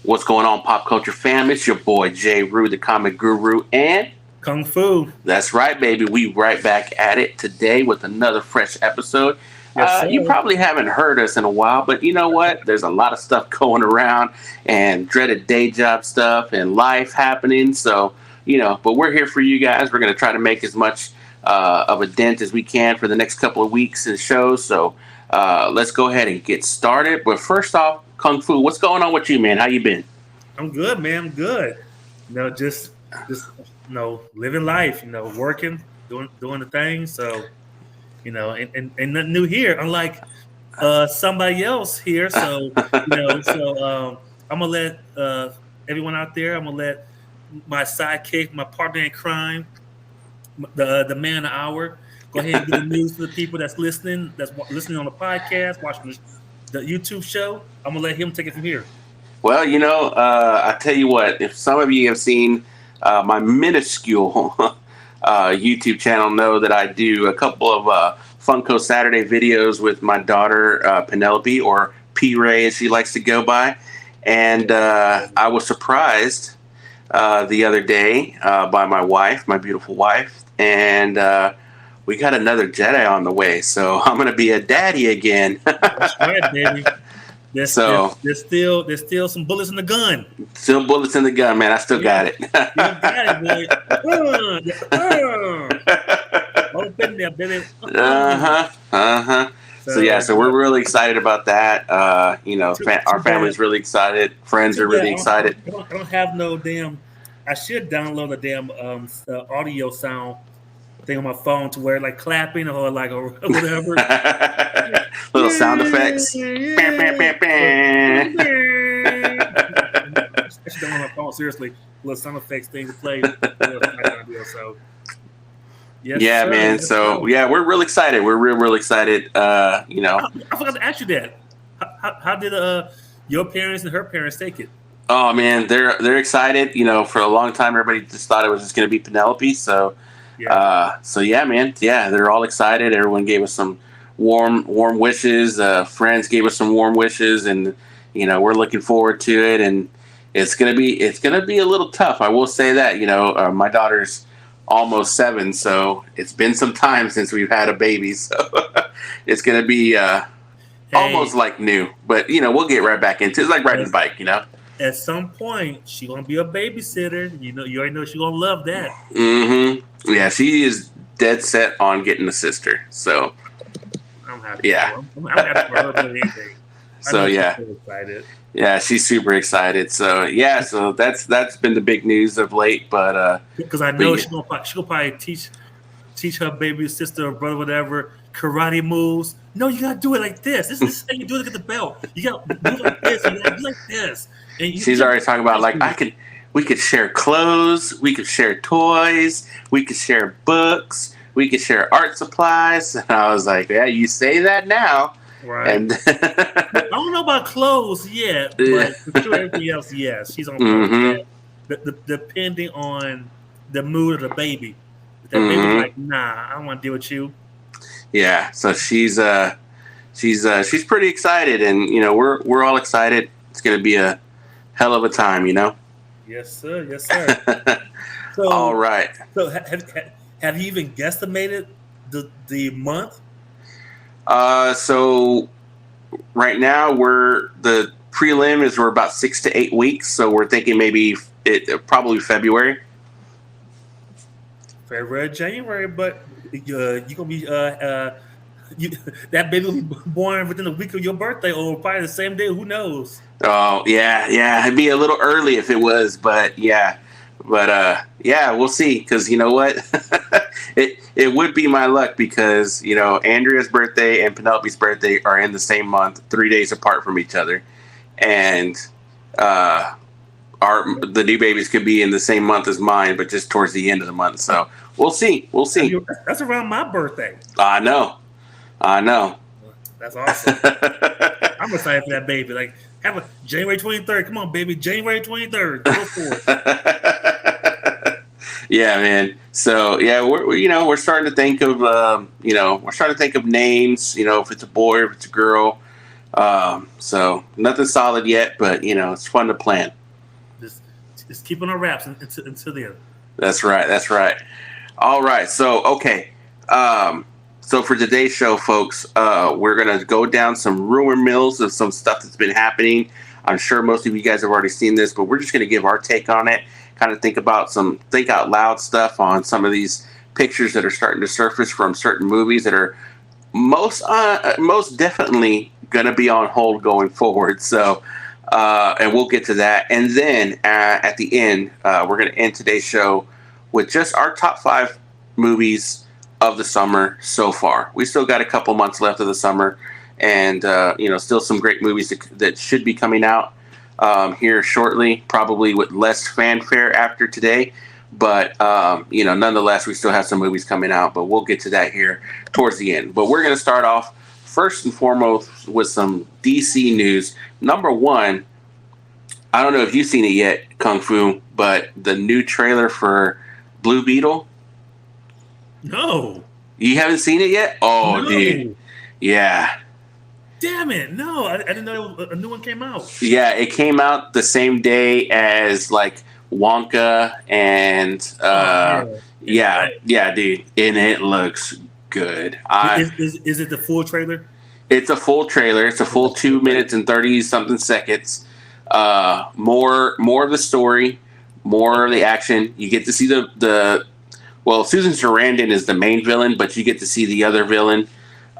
What's going on, pop culture fam? It's your boy Jay Rue, the comic guru, and Kungfu. that's right, baby. We right back at it today with another fresh episode. Yes, sir. You probably haven't heard us in a while, but you know what? There's a lot of stuff going around and dreaded day job stuff and life happening. So, but we're here for you guys. We're going to try to make as much of a dent as we can for the next couple of weeks and shows. So let's go ahead and get started. But first off, Kung Fu, what's going on with you, man? How you been? I'm good, man. I'm good. Just living life. Working, doing the thing. So, and nothing new here. Unlike somebody else here. So, I'm gonna let everyone out there. I'm gonna let my sidekick, my partner in crime, the man of the hour, go ahead and give the news to the people that's listening on the podcast, watching the YouTube show. I'm gonna let him take it from here. Well, I tell you what, if some of you have seen my minuscule YouTube channel, know that I do a couple of Funko Saturday videos with my daughter, Penelope, or P-Ray as she likes to go by. And I was surprised the other day by my wife, my beautiful wife, and we got another Jedi on the way. So I'm going to be a daddy again. That's right, baby. There's still some bullets in the gun. Still bullets in the gun, man. I still got it. You got it, boy. All up in there, baby. So we're really excited about that. Our family's really excited. Friends are really excited. I don't have no damn. I should download a damn audio sound thing on my phone to where like clapping or whatever. Little sound effects. I should download my phone, seriously. Little sound effects thing to play. So, yes, yeah, sir. man. So yeah, we're real excited. We're real excited. I forgot to ask you that. How did your parents and her parents take it? Oh man, they're excited. For a long time, everybody just thought it was just going to be Penelope. So, yeah, man. Yeah, they're all excited. Everyone gave us some warm wishes. Friends gave us some warm wishes, and we're looking forward to it. And it's gonna be a little tough. I will say that. My daughter's almost 7, so it's been some time since we've had a baby. So it's gonna be almost like new. But we'll get right back into it. It's like riding a bike. At some point, she's gonna be a babysitter. You already know she's gonna love that. Mm-hmm. Yeah, she is dead set on getting a sister. So I'm happy. Yeah. I'm happy for her for anything. So yeah. She's so excited. Yeah, she's super excited. So yeah, so that's been the big news of late. But because I know she'll probably teach her baby sister or brother whatever karate moves. No, you gotta do it like this. This is how you do it. Get the belt. You gotta do it like this. You gotta do it like this. And she's already talking about we could share clothes, we could share toys, we could share books, we could share art supplies. And I was like, yeah, you say that now. Right. And I don't know about clothes yet, but for sure everything else, yes. She's on board with that. Depending on the mood of the baby. If that baby's like, nah, I don't want to deal with you. Yeah, so she's pretty excited, and we're all excited. It's gonna be a hell of a time, Yes, sir. Yes, sir. So, all right. So have you even guesstimated the month? So right now the prelim is we're about 6 to 8 weeks, so we're thinking maybe probably February, January, but you're gonna be that baby will be born within a week of your birthday, or probably the same day. Who knows? Oh yeah, it'd be a little early if it was, but yeah, we'll see. Because you know what, it would be my luck because Andrea's birthday and Penelope's birthday are in the same month, 3 days apart from each other, and the new babies could be in the same month as mine, but just towards the end of the month. So we'll see. That's around my birthday. I know. That's awesome. I'm excited for that baby. Like, have a January 23rd. Come on, baby. January 23rd. Go for it. Yeah, man. So yeah, we're starting to think of names. If it's a boy, if it's a girl. So nothing solid yet, but it's fun to plan. Just just keeping our wraps until then. That's right. That's right. All right. So okay. So for today's show, folks, we're gonna go down some rumor mills of some stuff that's been happening. I'm sure most of you guys have already seen this, but we're just gonna give our take on it. Kind of think about some think out loud stuff on some of these pictures that are starting to surface from certain movies that are most definitely going to be on hold going forward. So, and we'll get to that. And then at the end, we're going to end today's show with just our top 5 movies of the summer so far. We still got a couple months left of the summer, and still some great movies that should be coming out here shortly, probably with less fanfare after today. But, nonetheless, we still have some movies coming out, but we'll get to that here towards the end. But we're going to start off first and foremost with some DC news. Number one, I don't know if you've seen it yet, Kung Fu, but the new trailer for Blue Beetle. No. You haven't seen it yet? Oh, no. Dude. Yeah. Damn it. No, I didn't know a new one came out. Yeah, it came out the same day as, like, Wonka and yeah, dude, and it looks good. Is it the full trailer? It's a full trailer. It's a full 2 minutes and 30 something seconds. More of the story, more of the action. You get to see the Susan Sarandon is the main villain, but you get to see the other villain.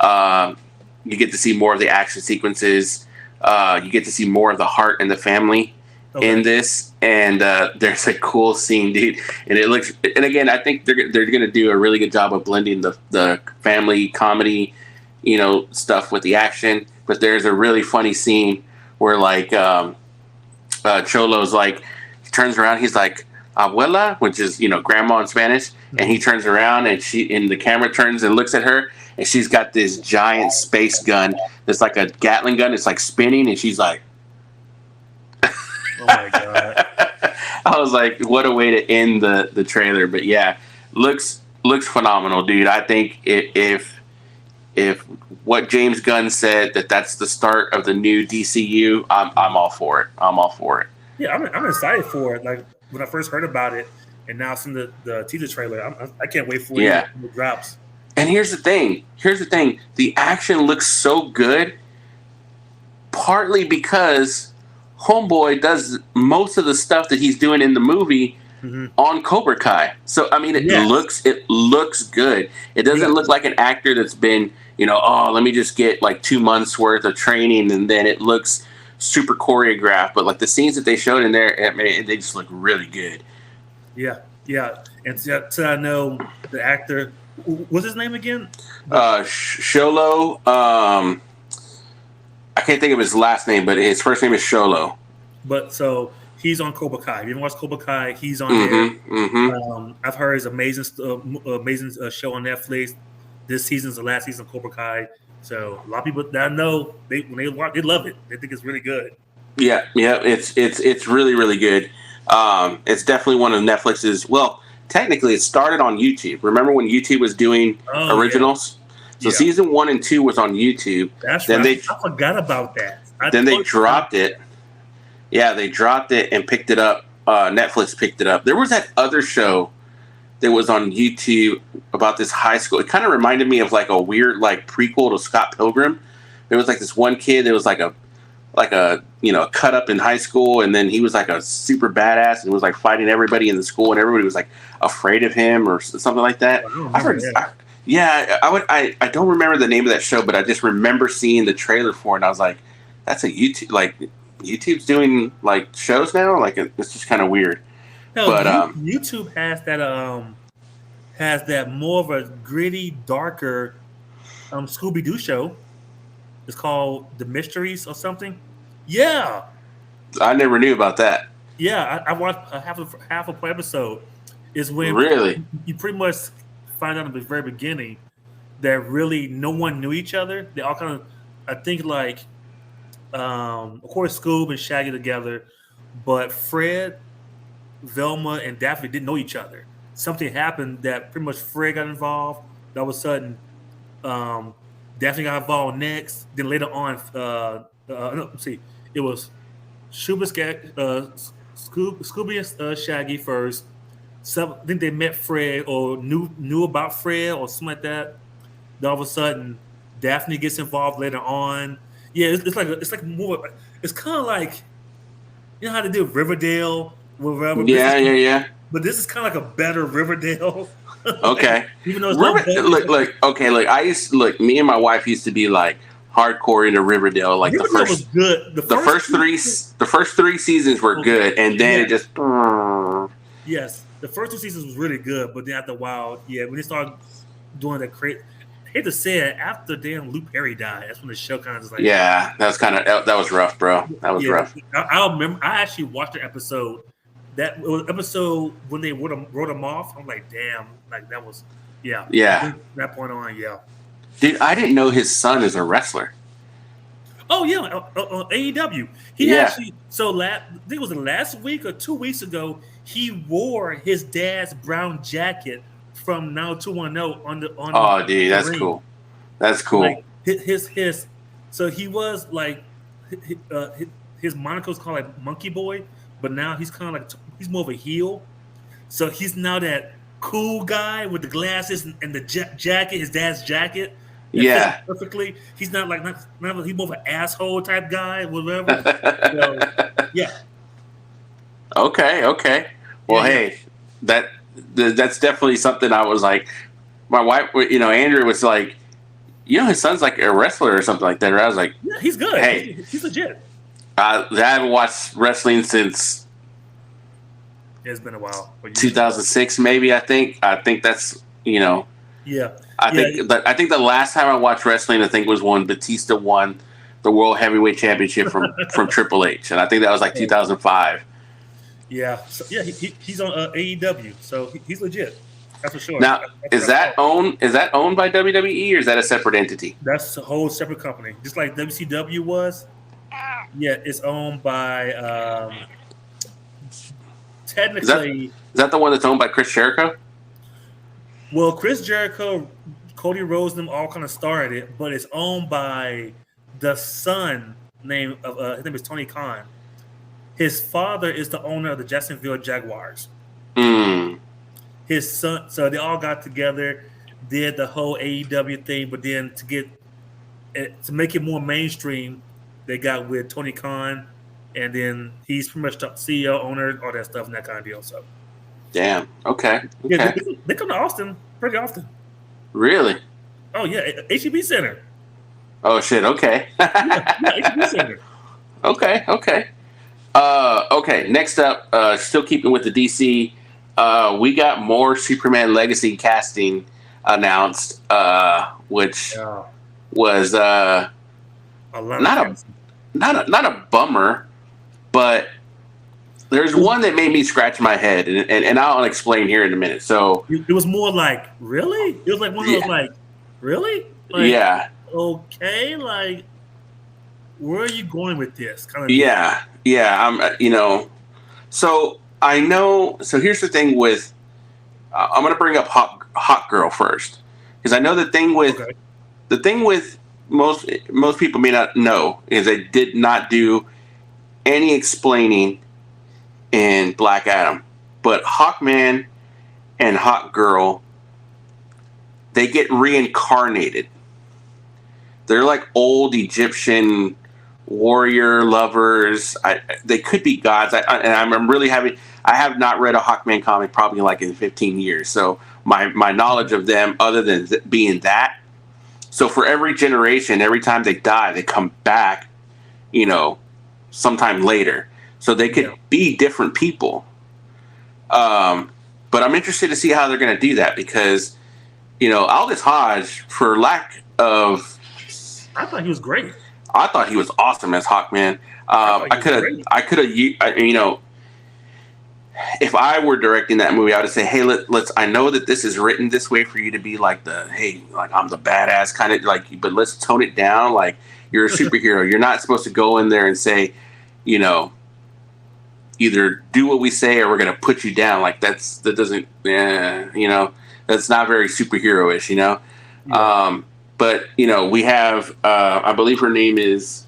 You get to see more of the action sequences. You get to see more of the heart and the family. Okay. In this, and there's a cool scene, dude, and it looks. And again, I think they're going to do a really good job of blending the family comedy, stuff with the action. But there's a really funny scene where like Cholo's like he turns around, he's like abuela, which is grandma in Spanish, and he turns around and the camera turns and looks at her, and she's got this giant space gun that's like a Gatling gun. It's like spinning, and she's like. Oh my god! I was like, what a way to end the trailer. But yeah, looks phenomenal, dude. I think if what James Gunn said that's the start of the new DCU, I'm all for it. I'm all for it. Yeah, I'm excited for it. Like when I first heard about it, and now seeing the teaser trailer, I can't wait for it when it drops. And here's the thing. The action looks so good, partly because Homeboy does most of the stuff that he's doing in the movie on Cobra Kai. So I mean, it looks good. It doesn't look like an actor that's been, let me just get like 2 months worth of training and then it looks super choreographed. But like the scenes that they showed in there, I mean, they just look really good. Yeah. And so I know the actor. What's his name again? Sholo. I can't think of his last name, but his first name is Sholo. But so he's on Cobra Kai. If you watch Cobra Kai, he's on there. Mm-hmm. I've heard his amazing show on Netflix. This season's the last season of Cobra Kai. So a lot of people that I know, when they watch, they love it. They think it's really good. Yeah, it's really, really good. It's definitely one of Netflix's. Well, technically, it started on YouTube. Remember when YouTube was doing originals? Yeah. So season 1 and 2 was on YouTube. That's right. I forgot about that. Then they dropped it. Yeah, they dropped it and picked it up. Netflix picked it up. There was that other show that was on YouTube about this high school. It kind of reminded me of like a weird like prequel to Scott Pilgrim. There was like this one kid that was like a cut up in high school, and then he was like a super badass and was like fighting everybody in the school, and everybody was like afraid of him or something like that. I don't remember the name of that show, but I just remember seeing the trailer for it, and I was like, that's a YouTube, like YouTube's doing like shows now, like it's just kind of weird. No, but YouTube has that more of a gritty, darker Scooby-Doo show. It's called The Mysteries or something. Yeah, I never knew about that. Yeah, I watched half a episode. Is when really you pretty much find out at the very beginning that really no one knew each other. They all kind of, I think, like, of course, Scoob and Shaggy together, but Fred, Velma, and Daphne didn't know each other. Something happened that pretty much Fred got involved. All of a sudden, Daphne got involved next. Then later on, no, let's see, it was Scooby and Shaggy first. So I think they met Fred or knew about Fred or something like that. Then all of a sudden, Daphne gets involved later on. Yeah, it's like more. It's kind of like you know how they do Riverdale, whatever. Yeah, yeah, yeah. But this is kind of like a better Riverdale. Like, Okay. even though it's not bad, Look. Me and my wife used to be like hardcore into Riverdale. Like Riverdale was good. the first three seasons were good, and then it just. Yes, the first 2 seasons was really good, but then after a while, yeah, when they started doing that crazy, I hate to say it, after damn Luke Perry died, that's when the show kind of just like Yeah, that was rough, bro. That was rough. I remember I actually watched the episode. That it was episode when they wrote him off. I'm like, damn, like that was, yeah. From that point on, yeah. Dude, I didn't know his son is a wrestler. Oh yeah, AEW. He actually. So I think it was the last week or 2 weeks ago. He wore his dad's brown jacket from Now 210 on. Oh, dude, that's ring. Cool. That's cool. Like his. So he was like, his monical's called like Monkey Boy, but now he's kind of like he's more of a heel. So he's now that cool guy with the glasses and the jacket, his dad's jacket. Yeah, perfectly. He's not like he's more of an asshole type guy, whatever. So, yeah. Okay. Well, hey, that's definitely something I was like. My wife, Andrew was like, his son's like a wrestler or something like that. Or I was like, yeah, he's good. Hey, he's legit. I haven't watched wrestling since. It's been a while. 2006, maybe. I think that's Yeah. I think the last time I watched wrestling, I think was when Batista won the World Heavyweight Championship from Triple H, and I think that was like 2005. Yeah, so, yeah, he's on AEW, so he's legit. That's for sure. Now, is that owned by WWE or is that a separate entity? That's a whole separate company, just like WCW was. Yeah, it's owned by technically. Is that the one that's owned by Chris Jericho? Well, Chris Jericho, Cody Rhodes, them all kind of started it, but it's owned by the son his name is Tony Khan. His father is the owner of the Jacksonville Jaguars. His son, so they all got together, did the whole AEW thing, but then to make it more mainstream, they got with Tony Khan, and then he's pretty much the CEO, owner, all that stuff, and that kind of deal. So. Damn. Okay. Yeah, they come to Austin pretty often. Really? Oh yeah, HEB Center. Oh shit. Okay. HEB Center. Okay. Okay. Next up, still keeping with the DC, we got more Superman Legacy casting announced, which was not a bummer, but. There's one that made me scratch my head, and I'll explain here in a minute. So it was more like, really? It was like one of those like, really? Like, yeah. Okay, like, where are you going with this? Kind of. Yeah. So I know. So here's the thing with. I'm going to bring up Hot Girl first, because I know the thing with most people may not know is they did not do any explaining in Black Adam, but Hawkman and Hawk Girl, they get reincarnated. They're like old Egyptian warrior lovers. They could be gods. I'm really having. I have not read a Hawkman comic probably like in 15 years. So my knowledge of them, other than being that. So for every generation, every time they die, they come back. Sometime later. So they could be different people. But I'm interested to see how they're going to do that because, Aldous Hodge, for lack of... I thought he was great. I thought he was awesome as Hawkman. I could have, if I were directing that movie, I would say, hey, let's. I know that this is written this way for you to be like I'm the badass kind of like, but let's tone it down. Like you're a superhero. You're not supposed to go in there and say, either do what we say or we're going to put you down. Like that's not very superhero-ish, Yeah. But but we have I believe her name is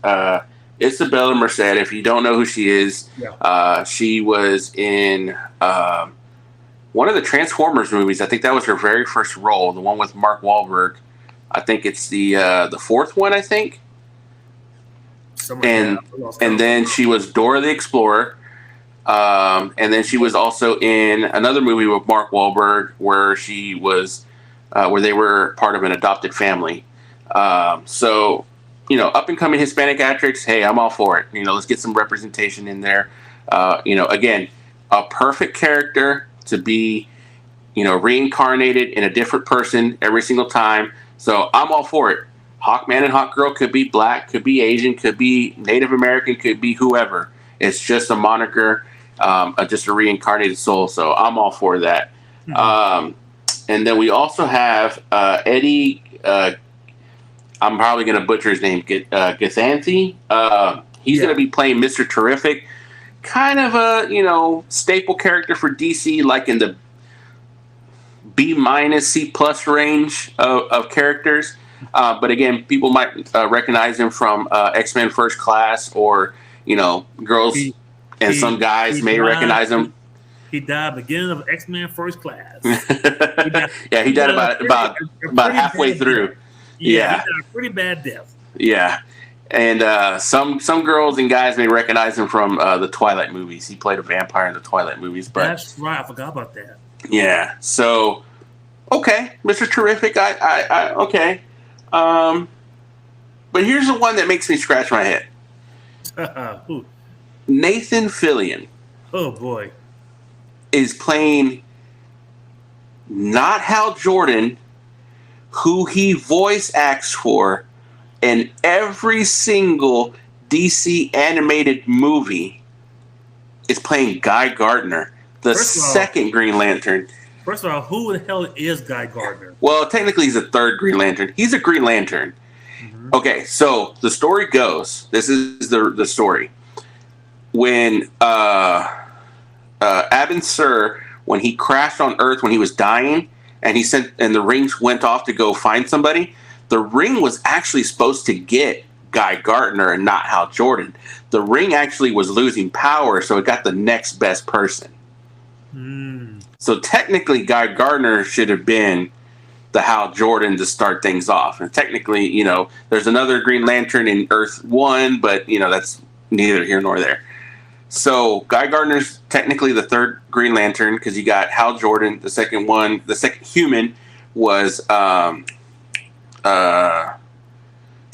Isabella Merced. If you don't know who she is, she was in one of the Transformers movies. I think that was her very first role, the one with Mark Wahlberg. I think it's the fourth one, I think. And then she was Dora the Explorer. And then she was also in another movie with Mark Wahlberg where she was where they were part of an adopted family. So, up and coming Hispanic actress, hey, I'm all for it. Let's get some representation in there. Again, a perfect character to be, reincarnated in a different person every single time. So I'm all for it. Hawkman and Hawkgirl could be black, could be Asian, could be Native American, could be whoever. It's just a moniker, just a reincarnated soul. So I'm all for that. Mm-hmm. And then we also have Eddie. I'm probably going to butcher his name. Githanthe. He's going to be playing Mr. Terrific, kind of a staple character for DC, like in the B- C+ range of characters. But again, people might recognize him from X-Men First Class, or girls some guys may recognize him. He died at the beginning of X-Men First Class. He died about halfway through. He died a pretty bad death. Yeah, and some girls and guys may recognize him from the Twilight movies. He played a vampire in the Twilight movies. But that's right, I forgot about that. Yeah. So, okay, Mr. Terrific. I okay. But here's the one that makes me scratch my head. Nathan Fillion. Oh boy. Is playing not Hal Jordan, who he voice acts for in every single DC animated movie, is playing Guy Gardner, the second Green Lantern. First of all, who the hell is Guy Gardner? Well, technically he's a third Green Lantern. He's a Green Lantern. Mm-hmm. Okay, so the story goes, this is the story. When Abin Sur, when he crashed on Earth when he was dying, and the rings went off to go find somebody, the ring was actually supposed to get Guy Gardner and not Hal Jordan. The ring actually was losing power, so it got the next best person. So technically, Guy Gardner should have been the Hal Jordan to start things off. And technically, there's another Green Lantern in Earth 1, but, that's neither here nor there. So Guy Gardner's technically the third Green Lantern, because you got Hal Jordan. The second human was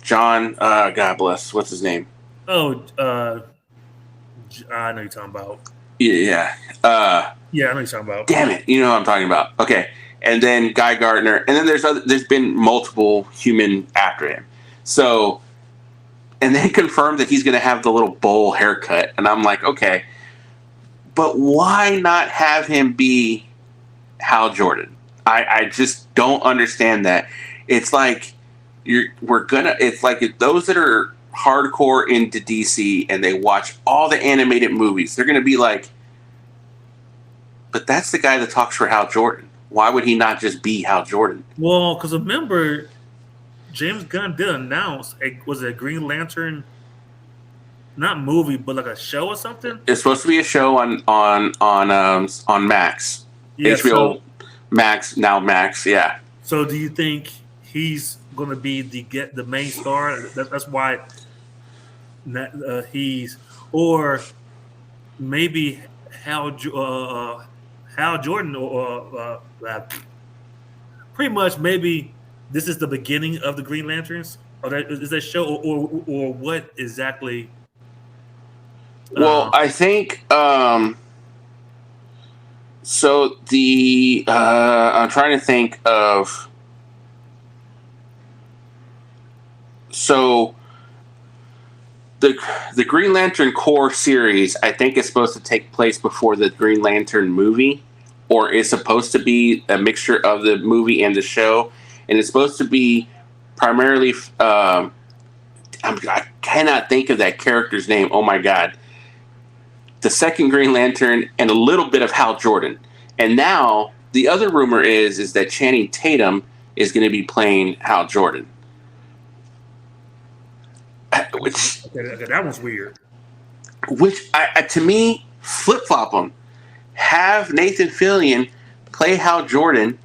John. God bless. What's his name? Oh, I know you're talking about. Yeah. Yeah, I know you're talking about. Damn it, you know what I'm talking about. Okay, and then Guy Gardner, and then there's been multiple human after him. So. And then confirmed that he's going to have the little bowl haircut. And I'm like, okay, but why not have him be Hal Jordan? I just don't understand that. It's like it's like if those that are hardcore into DC and they watch all the animated movies, they're going to be like, but that's the guy that talks for Hal Jordan. Why would he not just be Hal Jordan? Well, because remember, James Gunn did announce was it a Green Lantern, not movie, but like a show or something? It's supposed to be a show on Max. Yeah, HBO Max, now Max, yeah. So do you think he's going to be the main star? That's why he's, or maybe Hal Jordan, or pretty much maybe. This is the beginning of the Green Lanterns? Or is that show, or what exactly? Well, I think so. I'm trying to think of. So the Green Lantern Corps series, I think, is supposed to take place before the Green Lantern movie, or is supposed to be a mixture of the movie and the show. And it's supposed to be primarily, I cannot think of that character's name. Oh my God. The second Green Lantern and a little bit of Hal Jordan. And now the other rumor is that Channing Tatum is going to be playing Hal Jordan. which okay, that one's weird. Which to me, flip flop them. Have Nathan Fillion play Hal Jordan.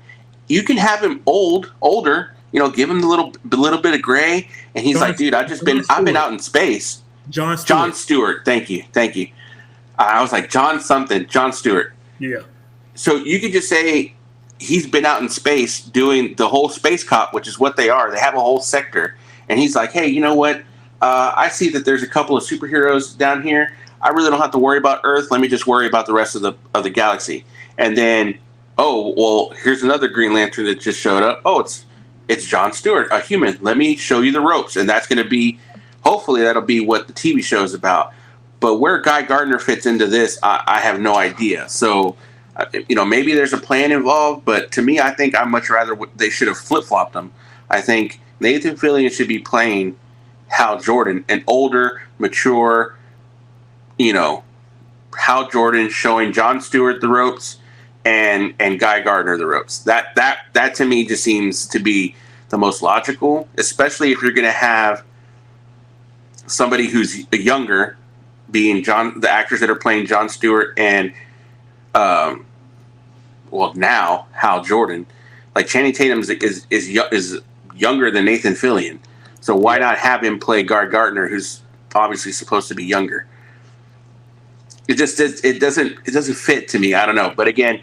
You can have him older. You know, give him the little bit of gray, and he's like, dude, I've been out in space. John Stewart. Thank you. I was like John Stewart. Yeah. So you could just say he's been out in space doing the whole space cop, which is what they are. They have a whole sector, and he's like, hey, you know what? I see that there's a couple of superheroes down here. I really don't have to worry about Earth. Let me just worry about the rest of the galaxy. And then, oh, well, here's another Green Lantern that just showed up. Oh, it's John Stewart, a human. Let me show you the ropes. And that's going to be, hopefully that'll be what the TV show is about. But where Guy Gardner fits into this, I have no idea. So, you know, maybe there's a plan involved. But to me, I think I'd much rather they should have flip-flopped them. I think Nathan Fillion should be playing Hal Jordan, an older, mature, you know, Hal Jordan showing John Stewart the ropes and Guy Gardner the ropes. That to me just seems to be the most logical, especially if you're going to have somebody who's younger, being the actors that are playing John Stewart and now Hal Jordan. Like Channing Tatum is younger than Nathan Fillion. So why not have him play Guy Gardner, who's obviously supposed to be younger? It doesn't fit to me. I don't know. But again,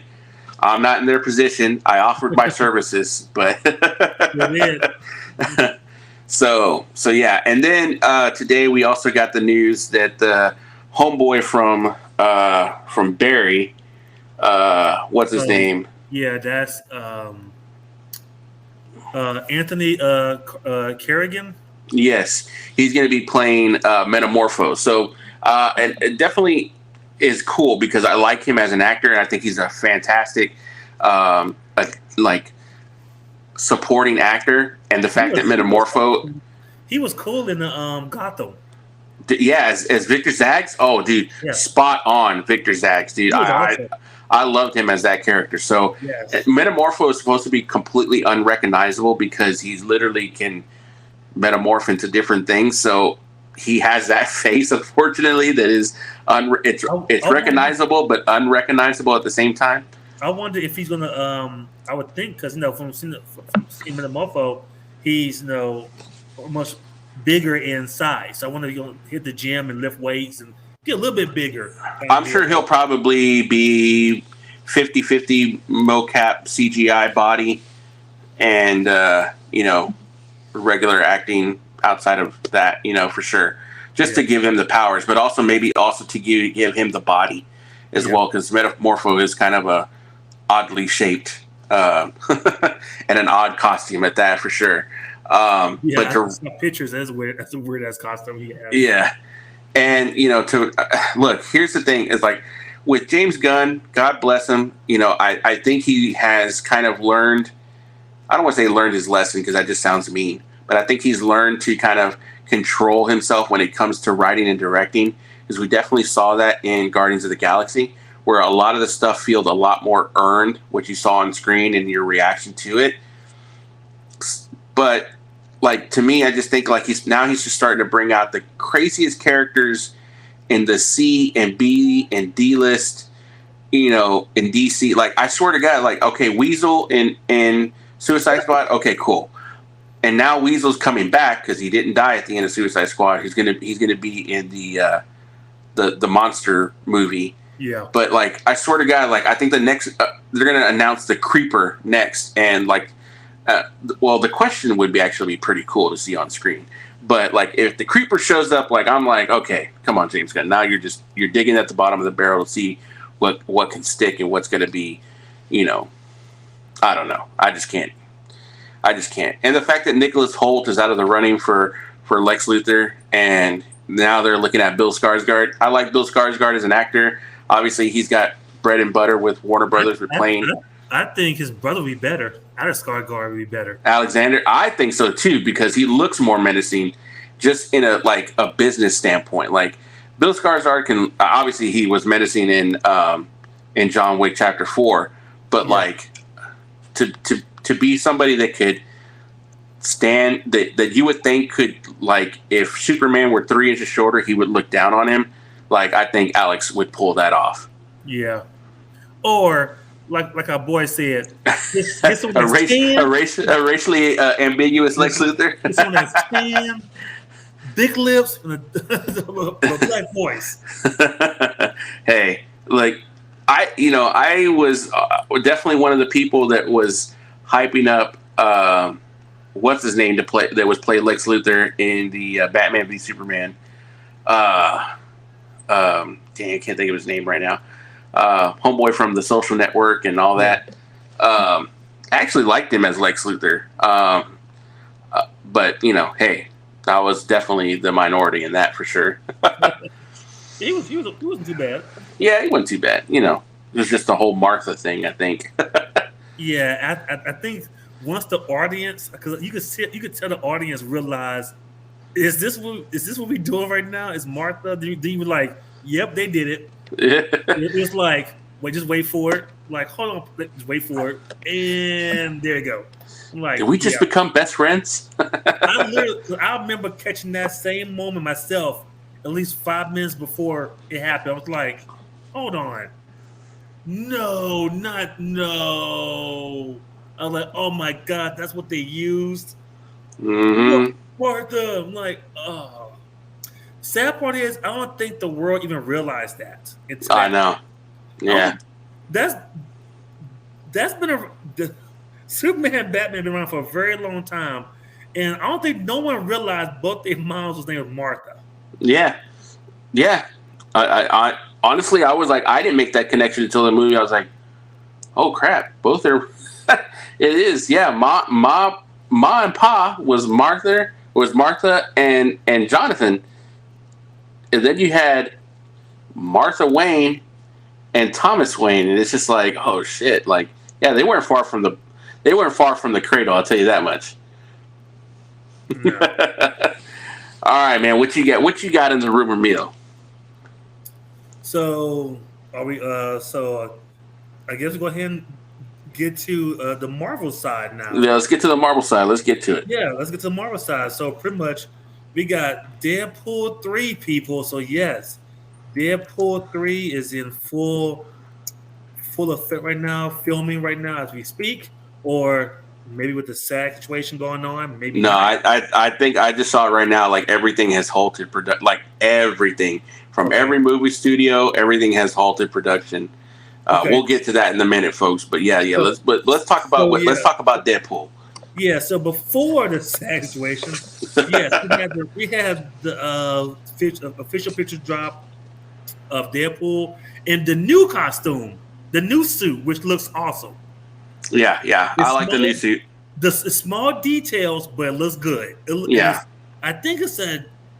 I'm not in their position. I offered my services, but so yeah. And then today we also got the news that the homeboy from Barry, what's his name? Yeah, that's Anthony Kerrigan. Yes, he's going to be playing Metamorpho. So, and it definitely is cool because I like him as an actor, and I think he's a fantastic, supporting actor. And the fact that Metamorpho, he was cool in the Gotham. Yeah, as Victor Zsasz. Oh, dude, spot on, Victor Zsasz, dude. I loved him as that character. So, Metamorpho is supposed to be completely unrecognizable because he's literally can metamorph into different things. So he has that face, unfortunately, that is it's recognizable but unrecognizable at the same time. I wonder if he's gonna. I would think because from seeing Metamorpho, he's almost bigger in size. So I wonder if he's gonna hit the gym and lift weights and get a little bit bigger. I'm sure he'll probably be 50-50 mocap CGI body and regular acting outside of that, for sure, just to give him the powers, but also maybe to give him the body as well, because Metamorpho is kind of a oddly shaped and an odd costume at that for sure. But I saw pictures. That's weird. That's a weird ass costume he has. Yeah, and look, here's the thing: is like with James Gunn, God bless him. I think he has kind of learned. I don't want to say learned his lesson because that just sounds mean, but I think he's learned to kind of control himself when it comes to writing and directing, because we definitely saw that in Guardians of the Galaxy, where a lot of the stuff feels a lot more earned, what you saw on screen and your reaction to it. But to me, I just think he's just starting to bring out the craziest characters in the C and B and D list, in DC. I swear to God, okay, Weasel in Suicide Squad, okay, cool. And now Weasel's coming back because he didn't die at the end of Suicide Squad. He's gonna be in the monster movie. Yeah. But I swear to God, I think the next they're gonna announce the Creeper next, and the question would actually be pretty cool to see on screen. But if the Creeper shows up, I'm okay, come on, James Gunn. Now you're digging at the bottom of the barrel to see what can stick and what's gonna be, I don't know. I just can't. And the fact that Nicholas Hoult is out of the running for Lex Luthor, and now they're looking at Bill Skarsgård. I like Bill Skarsgård as an actor. Obviously, he's got bread and butter with Warner Brothers with playing. I think his brother would be better. Out of Skarsgård would be better. Alexander, I think so too, because he looks more menacing, just in a business standpoint. Bill Skarsgård can obviously he was menacing in John Wick Chapter 4, but to be somebody that could stand that you would think could, like, if Superman were 3 inches shorter, he would look down on him. Like, I think Alex would pull that off. Yeah. Or like our boy said, this one a, that's a racially ambiguous Lex Luthor. This one has tan, big lips, and a black voice. Hey, like I was definitely one of the people that was hyping up what's his name that played Lex Luthor in the Batman v Superman. Dang, I can't think of his name right now. Homeboy from The Social Network and all that. I actually liked him as Lex Luthor. But hey, I was definitely the minority in that for sure. He wasn't too bad. Yeah, he wasn't too bad. It was just the whole Martha thing, I think. Yeah, I think once the audience, because you could tell the audience realize, is this what we doing right now? Is Martha? Do you were like, yep, they did it. It was like, just wait for it. Like, hold on, just wait for it, and there you go. I'm like, did we just become best friends? I remember catching that same moment myself, at least 5 minutes before it happened. I was like, hold on. No. I was like, oh my God, that's what they used. Mm-hmm. Martha. I'm like, oh. Sad part is, I don't think the world even realized that. I know. Yeah. That's been the Superman and Batman been around for a very long time. And I don't think no one realized both their moms' name was Martha. Yeah. Yeah. I honestly, I was like, I didn't make that connection until the movie. I was like, oh crap, both are. It is, yeah. Ma and Pa was Martha and Jonathan, and then you had Martha Wayne and Thomas Wayne, and it's just like, oh shit, like, yeah, they weren't far from the cradle. I'll tell you that much. No. All right, man. What you got in the rumor mill? So are we? So I guess we'll go ahead and get to the Marvel side now. Yeah, let's get to the Marvel side. Let's get to it. Yeah, let's get to the Marvel side. So pretty much, we got Deadpool 3, people. So yes, Deadpool 3 is in full effect right now, filming right now as we speak, or maybe with the SAG situation going on. Maybe no. I think I just saw it right now. Like everything has halted production. Like everything from every movie studio, everything has halted production. We'll get to that in a minute, folks. But yeah. Let's talk about let's talk about Deadpool. Yeah. So before the SAG situation, yes, we had the official picture drop of Deadpool in the new costume, the new suit, which looks awesome. Yeah. I like the new suit. The small details, but it looks good. I think it's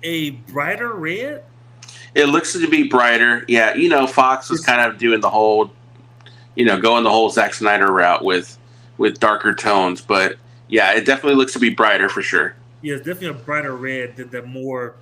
a brighter red. It looks to be brighter. Yeah, Fox was kind of doing the whole, going the whole Zack Snyder route with darker tones. But yeah, it definitely looks to be brighter for sure. Yeah, it's definitely a brighter red than that more.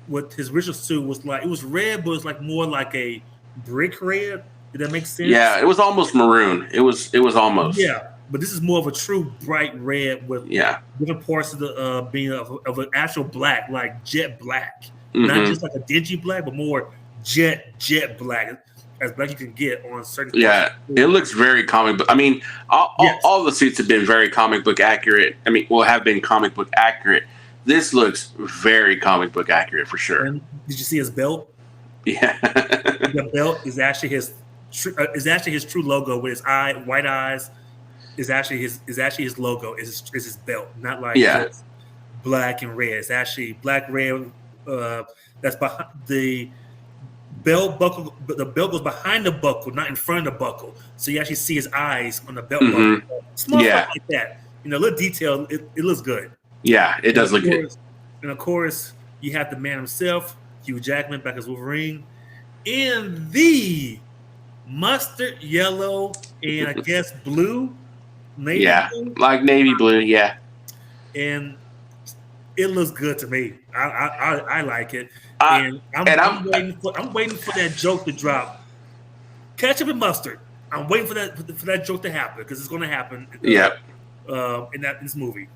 What his original suit was like. It was red, but it was like more like a brick red. Did that make sense? Yeah, it was almost maroon. It was almost. Yeah, but this is more of a true bright red with different parts of the being of an actual black, like jet black. Mm-hmm. Not just like a dingy black, but more jet black, as black you can get on certain. Yeah, it looks very comic book. I mean, all the suits have been very comic book accurate. I mean, have been comic book accurate. This looks very comic book accurate for sure. And did you see his belt? Yeah, the belt is actually his true logo with his white eyes. Is actually his logo. Is his belt, not like just black and red. It's actually black, red. That's behind the belt buckle. The belt goes behind the buckle, not in front of the buckle. So you actually see his eyes on the belt buckle. Small stuff like that. Little detail. It looks good. Yeah, it does look good. And of course, you have the man himself, Hugh Jackman, back as Wolverine, in the mustard yellow and I guess blue. Navy blue. Like navy blue. Yeah, and it looks good to me. I like it, and I'm waiting for that joke to drop. Ketchup and mustard. I'm waiting for that joke to happen because it's going to happen. In this movie.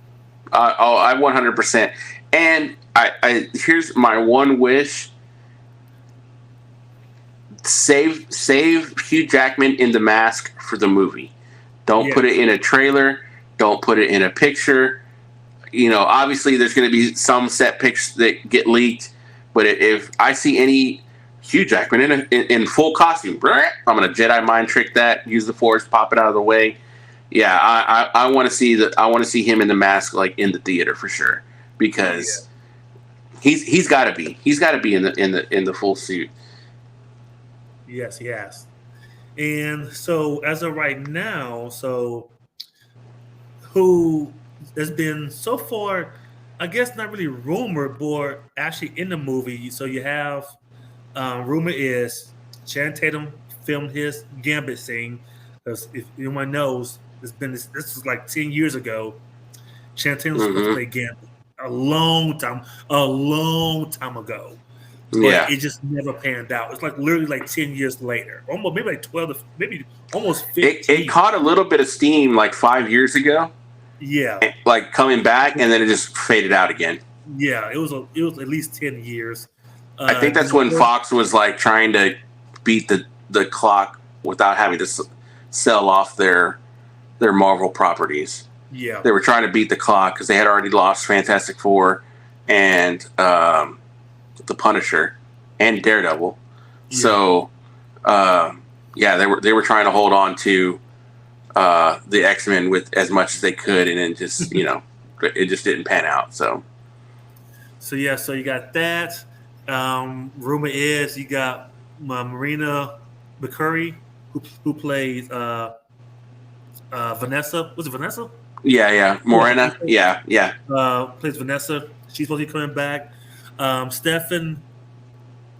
I 100%. And I here's my one wish: save Hugh Jackman in the mask for the movie. Don't put it in a trailer. Don't put it in a picture. Obviously there's going to be some set pictures that get leaked, but if I see any Hugh Jackman in full costume, I'm going to Jedi mind trick that, use the Force, pop it out of the way. Yeah, I want to see that. I want to see him in the mask, like in the theater for sure, because he's got to be in the full suit. Yes, he has. And so as of right now, who has been so far, I guess not really rumored, but actually in the movie. So you have rumor is Channing Tatum filmed his Gambit scene, because if anyone knows, this was like 10 years ago. Channing Tatum was supposed to play Gambit a long time ago. But it just never panned out. It's like literally like 10 years later, almost maybe like 12, maybe almost 15. It caught a little bit of steam like 5 years ago. Yeah, like coming back, and then it just faded out again. Yeah, it was at least 10 years. I think that's when Fox was like trying to beat the clock without having to sell off their Marvel properties. Yeah, they were trying to beat the clock because they had already lost Fantastic Four and the Punisher and Daredevil. Yeah. So they were trying to hold on to the X-Men with as much as they could, and then just it just didn't pan out. So you got that. Rumor is you got Marina McCurry who plays Vanessa. Was it Vanessa? Yeah, Morena. Yeah. Plays Vanessa. She's supposed to be coming back. Stefan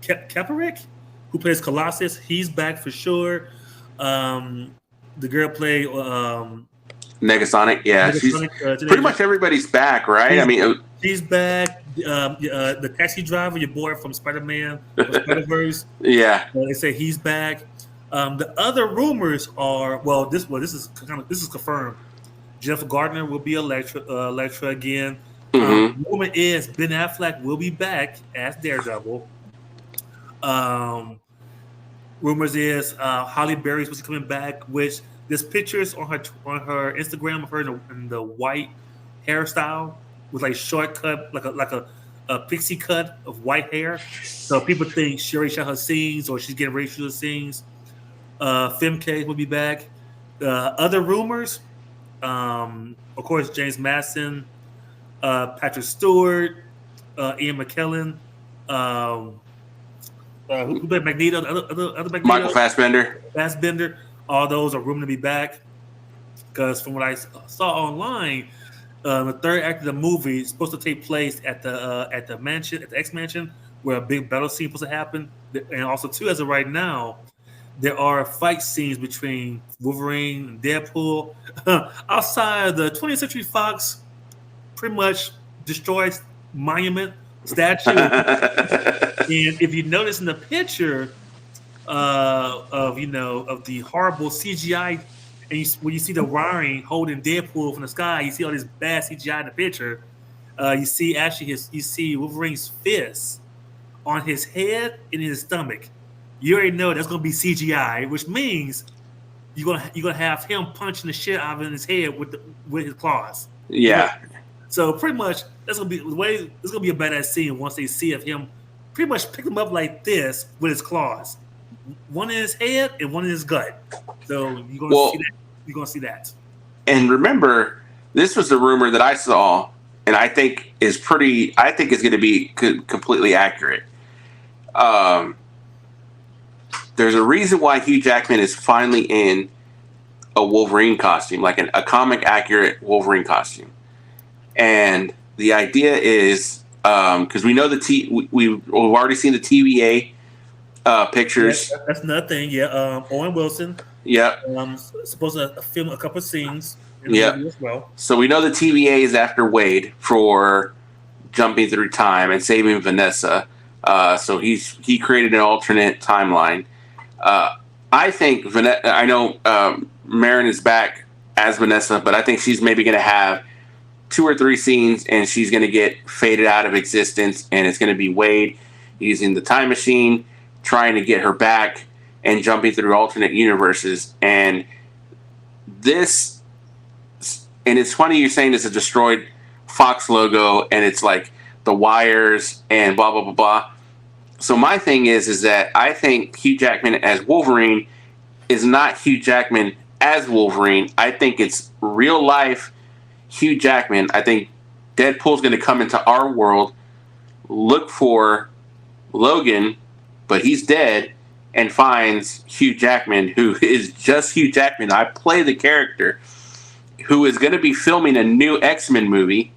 Kaepernick, who plays Colossus, he's back for sure. The girl played Negasonic. Yeah, Negasonic, pretty much everybody's back, right? She's back. The taxi driver, your boy from Spider-Man, Spider-Verse. Yeah, they say he's back. The other rumors are this is confirmed. Jennifer Gardner will be Elektra again. Mm-hmm. Rumor is Ben Affleck will be back as Daredevil. Rumors is Halle Berry was coming back, which there's pictures on her Instagram of her in the white hairstyle with like short cut, like a pixie cut of white hair. So people think she already shot her scenes or she's getting ready to shoot her scenes. Femke will be back. Other rumors, of course, James Mason, Patrick Stewart, Ian McKellen, who played Magneto, other Magneto, Michael Fassbender. All those are rumored to be back, because from what I saw online, the third act of the movie is supposed to take place at the mansion, at the X Mansion, where a big battle scene is supposed to happen. And also, too, as of right now, there are fight scenes between Wolverine and Deadpool outside the 20th Century Fox pretty much destroys monument statue. And if you notice in the picture of the horrible CGI, and when you see the wiring holding Deadpool from the sky, you see all this bad CGI in the picture. You see Wolverine's fist on his head and his stomach. You already know that's going to be CGI, which means you're gonna have him punching the shit out of his head with his claws. Yeah. So pretty much that's gonna be the way. It's gonna be a badass scene once they see of him pretty much pick him up like this with his claws, one in his head and one in his gut. So you're gonna see that. You're gonna see that. And remember, this was the rumor that I saw, and I think is going to be completely accurate. There's a reason why Hugh Jackman is finally in a Wolverine costume, like a comic accurate Wolverine costume. And the idea is because we know we've already seen the TVA pictures. That's another thing. Yeah, Owen Wilson. Yeah, supposed to film a couple of scenes. Yeah, as well. So we know the TVA is after Wade for jumping through time and saving Vanessa. So he created an alternate timeline. I think I know Marin is back as Vanessa, but I think she's maybe going to have 2 or 3 scenes, and she's going to get faded out of existence, and it's going to be Wade using the time machine, trying to get her back, and jumping through alternate universes. And this, and it's funny you're saying it's a destroyed Fox logo, and it's like the wires and blah blah blah blah. So my thing is that I think Hugh Jackman as Wolverine is not Hugh Jackman as Wolverine. I think it's real life Hugh Jackman. I think Deadpool's going to come into our world, look for Logan, but he's dead, and finds Hugh Jackman, who is just Hugh Jackman. I play the character, who is going to be filming a new X-Men movie,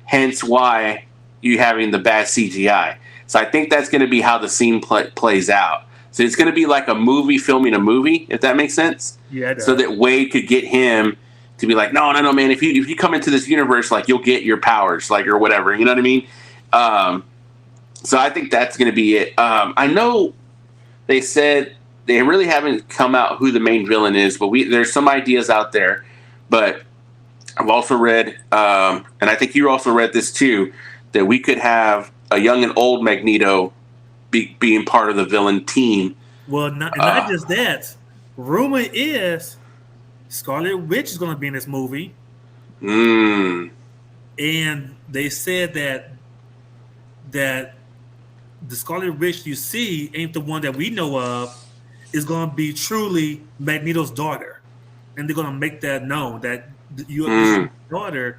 hence why you having the bad CGI. So I think that's going to be how the scene plays out. So it's going to be like a movie filming a movie, if that makes sense. Yeah. So that Wade could get him to be like, no, man. If you come into this universe, like you'll get your powers, like or whatever. You know what I mean? So I think that's going to be it. I know they said they really haven't come out who the main villain is, but there's some ideas out there. But I've also read, and I think you also read this too, that we could have a young and old Magneto being part of the villain team. Well, not just that. Rumor is Scarlet Witch is going to be in this movie. And they said that the Scarlet Witch you see ain't the one that we know of. Is going to be truly Magneto's daughter, and they're going to make that known that you're daughter.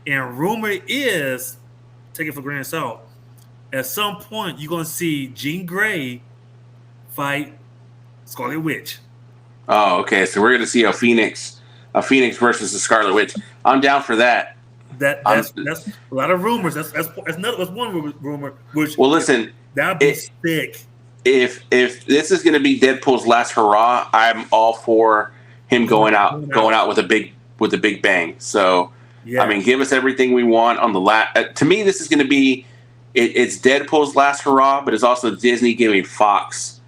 And rumor is, take it for granted salt, at some point you're going to see Jean Grey fight Scarlet Witch. Oh, okay. So we're going to see a Phoenix versus the Scarlet Witch. I'm down for that. That's a lot of rumors. That's one rumor. Which, well, listen, that'd be sick. If this is going to be Deadpool's last hurrah, I'm all for him going out with a big bang. So yeah. I mean, give us everything we want on the last. To me, this is going to be it's Deadpool's last hurrah, but it's also Disney giving Fox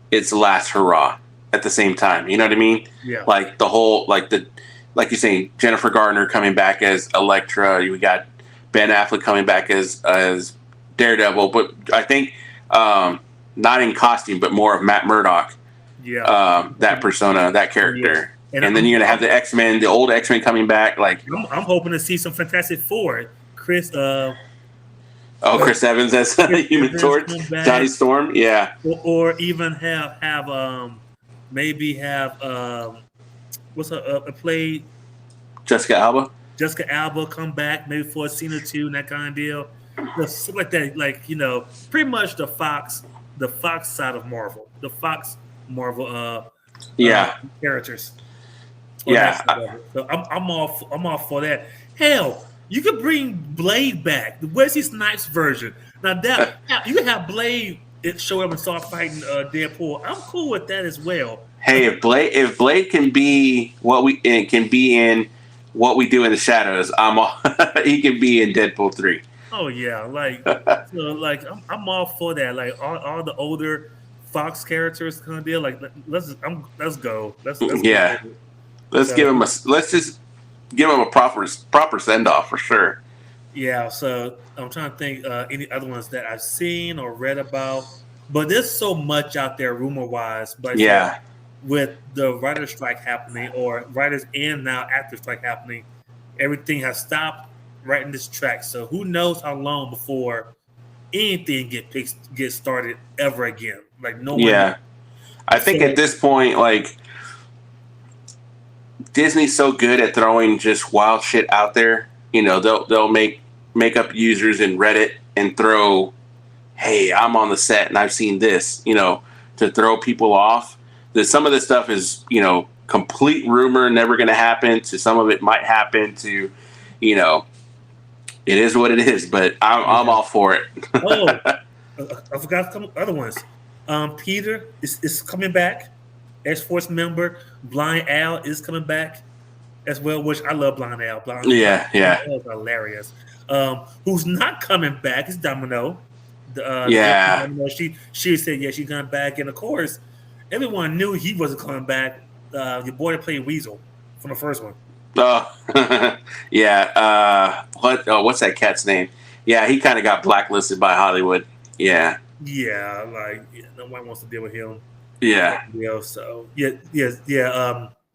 its last hurrah at the same time. You know what I mean? Yeah. Like the whole like you're saying, Jennifer Garner coming back as Elektra. We got Ben Affleck coming back as Daredevil, but I think. Not in costume, but more of Matt Murdock. Yeah. That persona, that character. Yeah. And then you're going to have the X-Men, the old X-Men coming back. Like I'm hoping to see some Fantastic Four. Chris Evans as Human Torch. Johnny Storm. Yeah. Or even have maybe have what's a play? Jessica Alba. Jessica Alba come back maybe for a scene or two and that kind of deal. Something like that, like pretty much the Fox side of Marvel, the Fox Marvel, characters. Yeah, so I'm all for that. Hell, you could bring Blade back, the Wesley Snipes version. Now that you can have Blade show up and start fighting Deadpool. I'm cool with that as well. Hey, if Blade can be what we in what we do in the shadows, he can be in Deadpool 3. Oh yeah, I'm all for that. Like all the older Fox characters kind of deal. Like let's go. Let's yeah. Go. Let's just give him a proper send off for sure. Yeah. So I'm trying to think any other ones that I've seen or read about, but there's so much out there rumor wise. But yeah, with the writer's strike happening or writers and now actors strike happening, everything has stopped. Right in this track, so who knows how long before anything get started ever again? Like no one. Yeah, I think at this point, like Disney's so good at throwing just wild shit out there. They'll make up users in Reddit and throw, "Hey, I'm on the set and I've seen this," to throw people off. That some of this stuff is complete rumor, never going to happen. To some of it might happen. To It is what it is, but I'm all for it. I forgot some other ones. Peter is coming back. X-Force member Blind Al is coming back as well, which I love Blind Al. Blind Al is hilarious. Who's not coming back is Domino. Domino, she said she's coming back, and of course, everyone knew he wasn't coming back. Your boy that played Weasel from the first one. Oh, yeah. What's that cat's name? Yeah, he kind of got blacklisted by Hollywood. Yeah, Yeah, like no one wants to deal with him. yeah. Yeah, so yeah.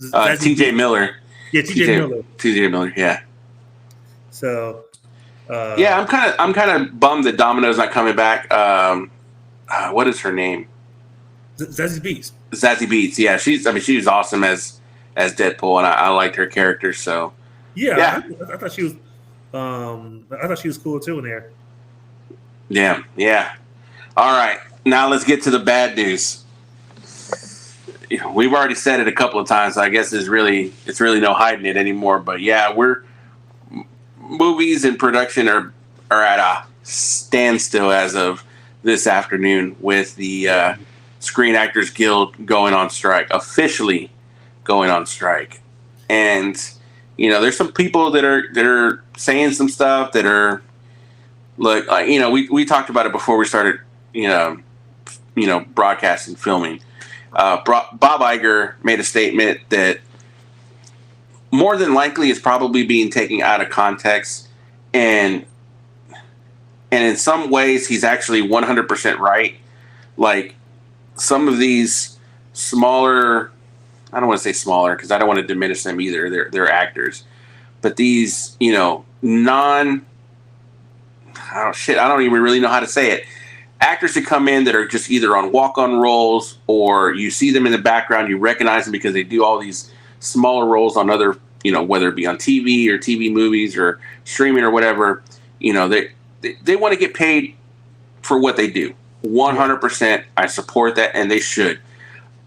Zazie T.J. Beats. Miller. Yeah, TJ T.J. Miller. T.J. Miller. Yeah, So yeah. uh I'm kind of bummed that Domino's not coming back. What is her name? Zazie Beats. Zazie Beats. Yeah, she was awesome as Deadpool, and I liked her character. So Yeah, yeah, I thought she was I thought she was cool too in there. yeah, yeah. All right, now let's get to the bad news. We've already said it a couple of times, so I guess it's really no hiding it anymore. But yeah, movies and production are at a standstill as of this afternoon with the Screen Actors Guild going on strike, officially going on strike. And there's some people that are saying some stuff that are look, we talked about it before we started, broadcasting, filming. Bob Iger made a statement that more than likely is probably being taken out of context, and in some ways he's actually 100% right. Like some of these smaller, I don't want to say smaller because I don't want to diminish them either. They're actors, but these non, I don't even really know how to say it. Actors that come in that are just either on walk-on roles, or you see them in the background, you recognize them because they do all these smaller roles on other, whether it be on TV or TV movies or streaming or whatever. They want to get paid for what they do. 100%, I support that, and they should.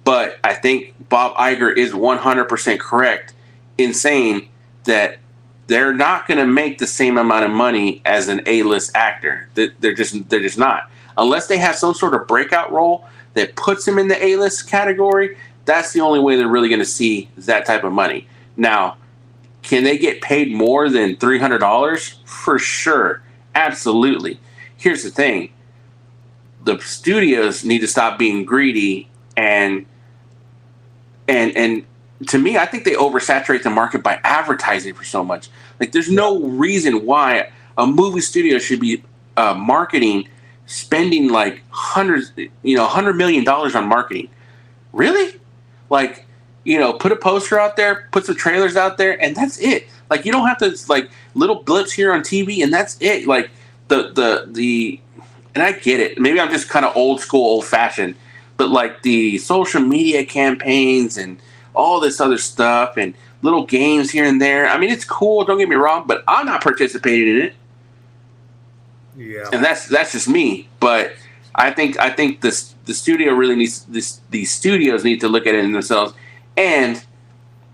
But I think Bob Iger is 100% correct in saying that they're not going to make the same amount of money as an A-list actor. They're just not. Unless they have some sort of breakout role that puts them in the A-list category, that's the only way they're really going to see that type of money. Now, can they get paid more than $300? For sure. Absolutely. Here's the thing. The studios need to stop being greedy, and to me, I think they oversaturate the market by advertising for so much. Like, there's no reason why a movie studio should be marketing, spending like $100 million on marketing. Really? Like, put a poster out there, put some trailers out there, and that's it. Like, you don't have to, like, little blips here on TV, and that's it. Like, and I get it. Maybe I'm just kind of old school, old fashioned, but like the social media campaigns and all this other stuff and little games here and there. I mean, it's cool. Don't get me wrong, but I'm not participating in it. Yeah, and that's just me. But I think the studio really needs these studios need to look at it in themselves, and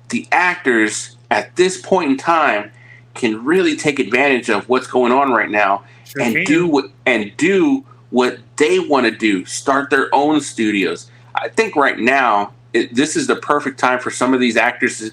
the actors at this point in time can really take advantage of what's going on right now, and do what they want to do. Start their own studios. I think right now this is the perfect time for some of these actors to,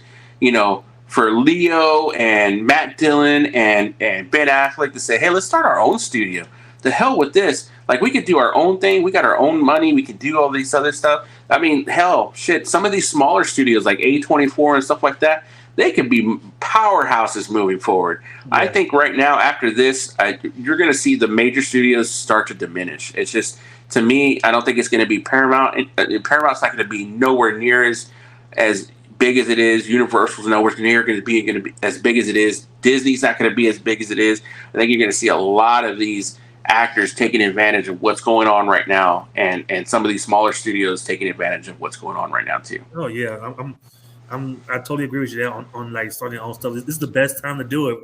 for Leo and Matt Dillon and Ben Affleck to say, hey, let's start our own studio. The hell with this. Like, we could do our own thing. We got our own money. We could do all these other stuff. I mean, hell, shit, some of these smaller studios like A24 and stuff like that, they could be powerhouses moving forward. Yeah. I think right now, after this, you're going to see the major studios start to diminish. It's just, to me, I don't think it's going to be Paramount. Paramount's not going to be nowhere near as big as it is. Universal's nowhere near going to be as big as it is. Disney's not going to be as big as it is. I think you're going to see a lot of these actors taking advantage of what's going on right now, and some of these smaller studios taking advantage of what's going on right now too. Oh yeah, I totally agree with you there on like starting your own stuff. This is the best time to do it.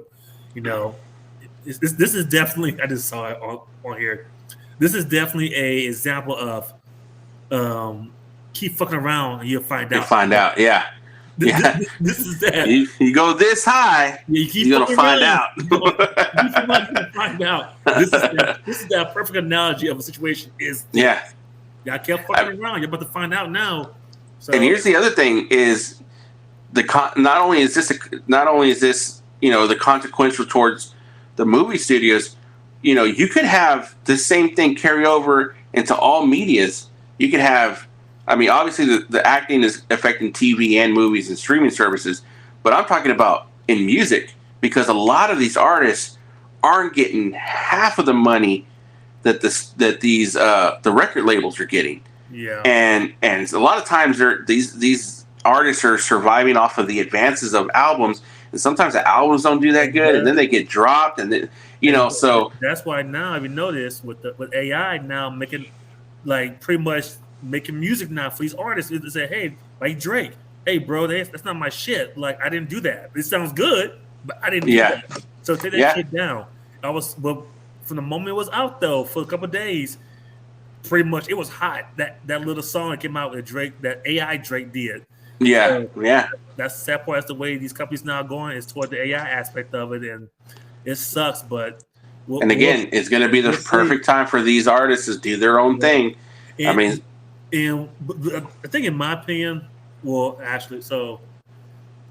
This is definitely, I just saw it on here. This is definitely a example of keep fucking around and you'll find out. You'll find out, yeah. This is that. You go this high, you're gonna find out. You're gonna find out. This is that perfect analogy of a situation. Y'all kept fucking around. You're about to find out now. So, and here's the other thing: is not only is this the consequential towards the movie studios. You could have the same thing carry over into all medias. You could have. I mean, obviously, the acting is affecting TV and movies and streaming services, but I'm talking about in music, because a lot of these artists aren't getting half of the money that the record labels are getting. Yeah. And a lot of times these artists are surviving off of the advances of albums, and sometimes the albums don't do that good, and then they get dropped, and then so that's why now, if you notice, with AI now making, like, pretty much making music now for these artists, to say, hey, like Drake, hey bro, that's not my shit. Like, I didn't do that. It sounds good, but I didn't do that. So take that shit down. But from the moment it was out though, for a couple of days, pretty much it was hot. That little song that came out with Drake, that AI Drake did. Yeah, so that's the sad part. That's the way these companies now are going, is toward the AI aspect of it, and it sucks. But it's going to be the perfect time for these artists to do their own thing. And I think, in my opinion, well, actually,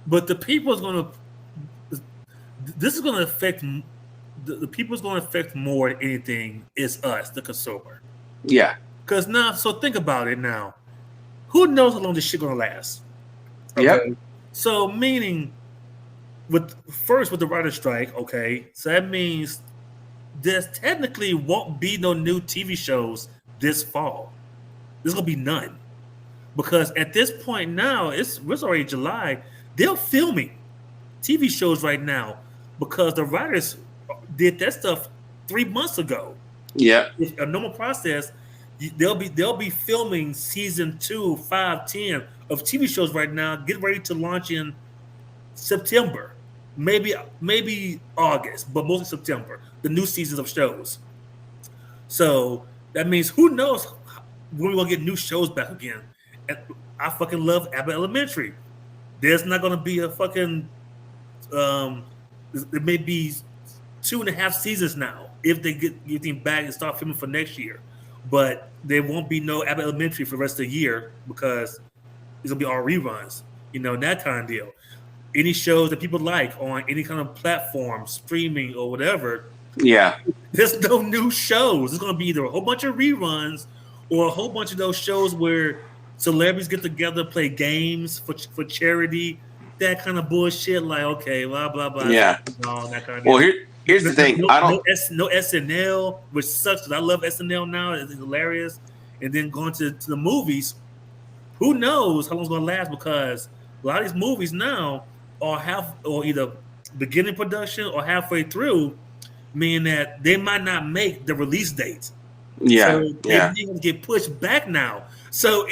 but the people is going to. This is going to affect the people. Is going to affect more than anything is us, the consumer. Yeah. Because now, so think about it now. Who knows how long this shit going to last? Okay. Yep. So, meaning, with the writer's strike, okay, so that means there's technically won't be no new TV shows this fall. There's gonna be none, because at this point now, it's already July. They're filming TV shows right now because the writers did that stuff 3 months ago. Yeah, it's a normal process. They'll be filming season 2, 5, 10 of TV shows right now. Get ready to launch in September, maybe August, but mostly September. The new seasons of shows. So that means, who knows when we're gonna get new shows back again. And I fucking love Abbott Elementary. There's not gonna be a fucking there may be 2.5 seasons now if they get everything back and start filming for next year. But there won't be no Abbott Elementary for the rest of the year, because it's gonna be all reruns, that kind of deal. Any shows that people like on any kind of platform, streaming or whatever, there's no new shows. It's gonna be either a whole bunch of reruns or a whole bunch of those shows where celebrities get together, play games for charity, that kind of bullshit. Like, okay, blah blah blah. Yeah. That kind of well, here's the thing. No SNL, which sucks, because I love SNL now. It's hilarious. And then going to the movies, who knows how long it's gonna last, because a lot of these movies now are either beginning production or halfway through, meaning that they might not make the release date. So they're going to get pushed back now. So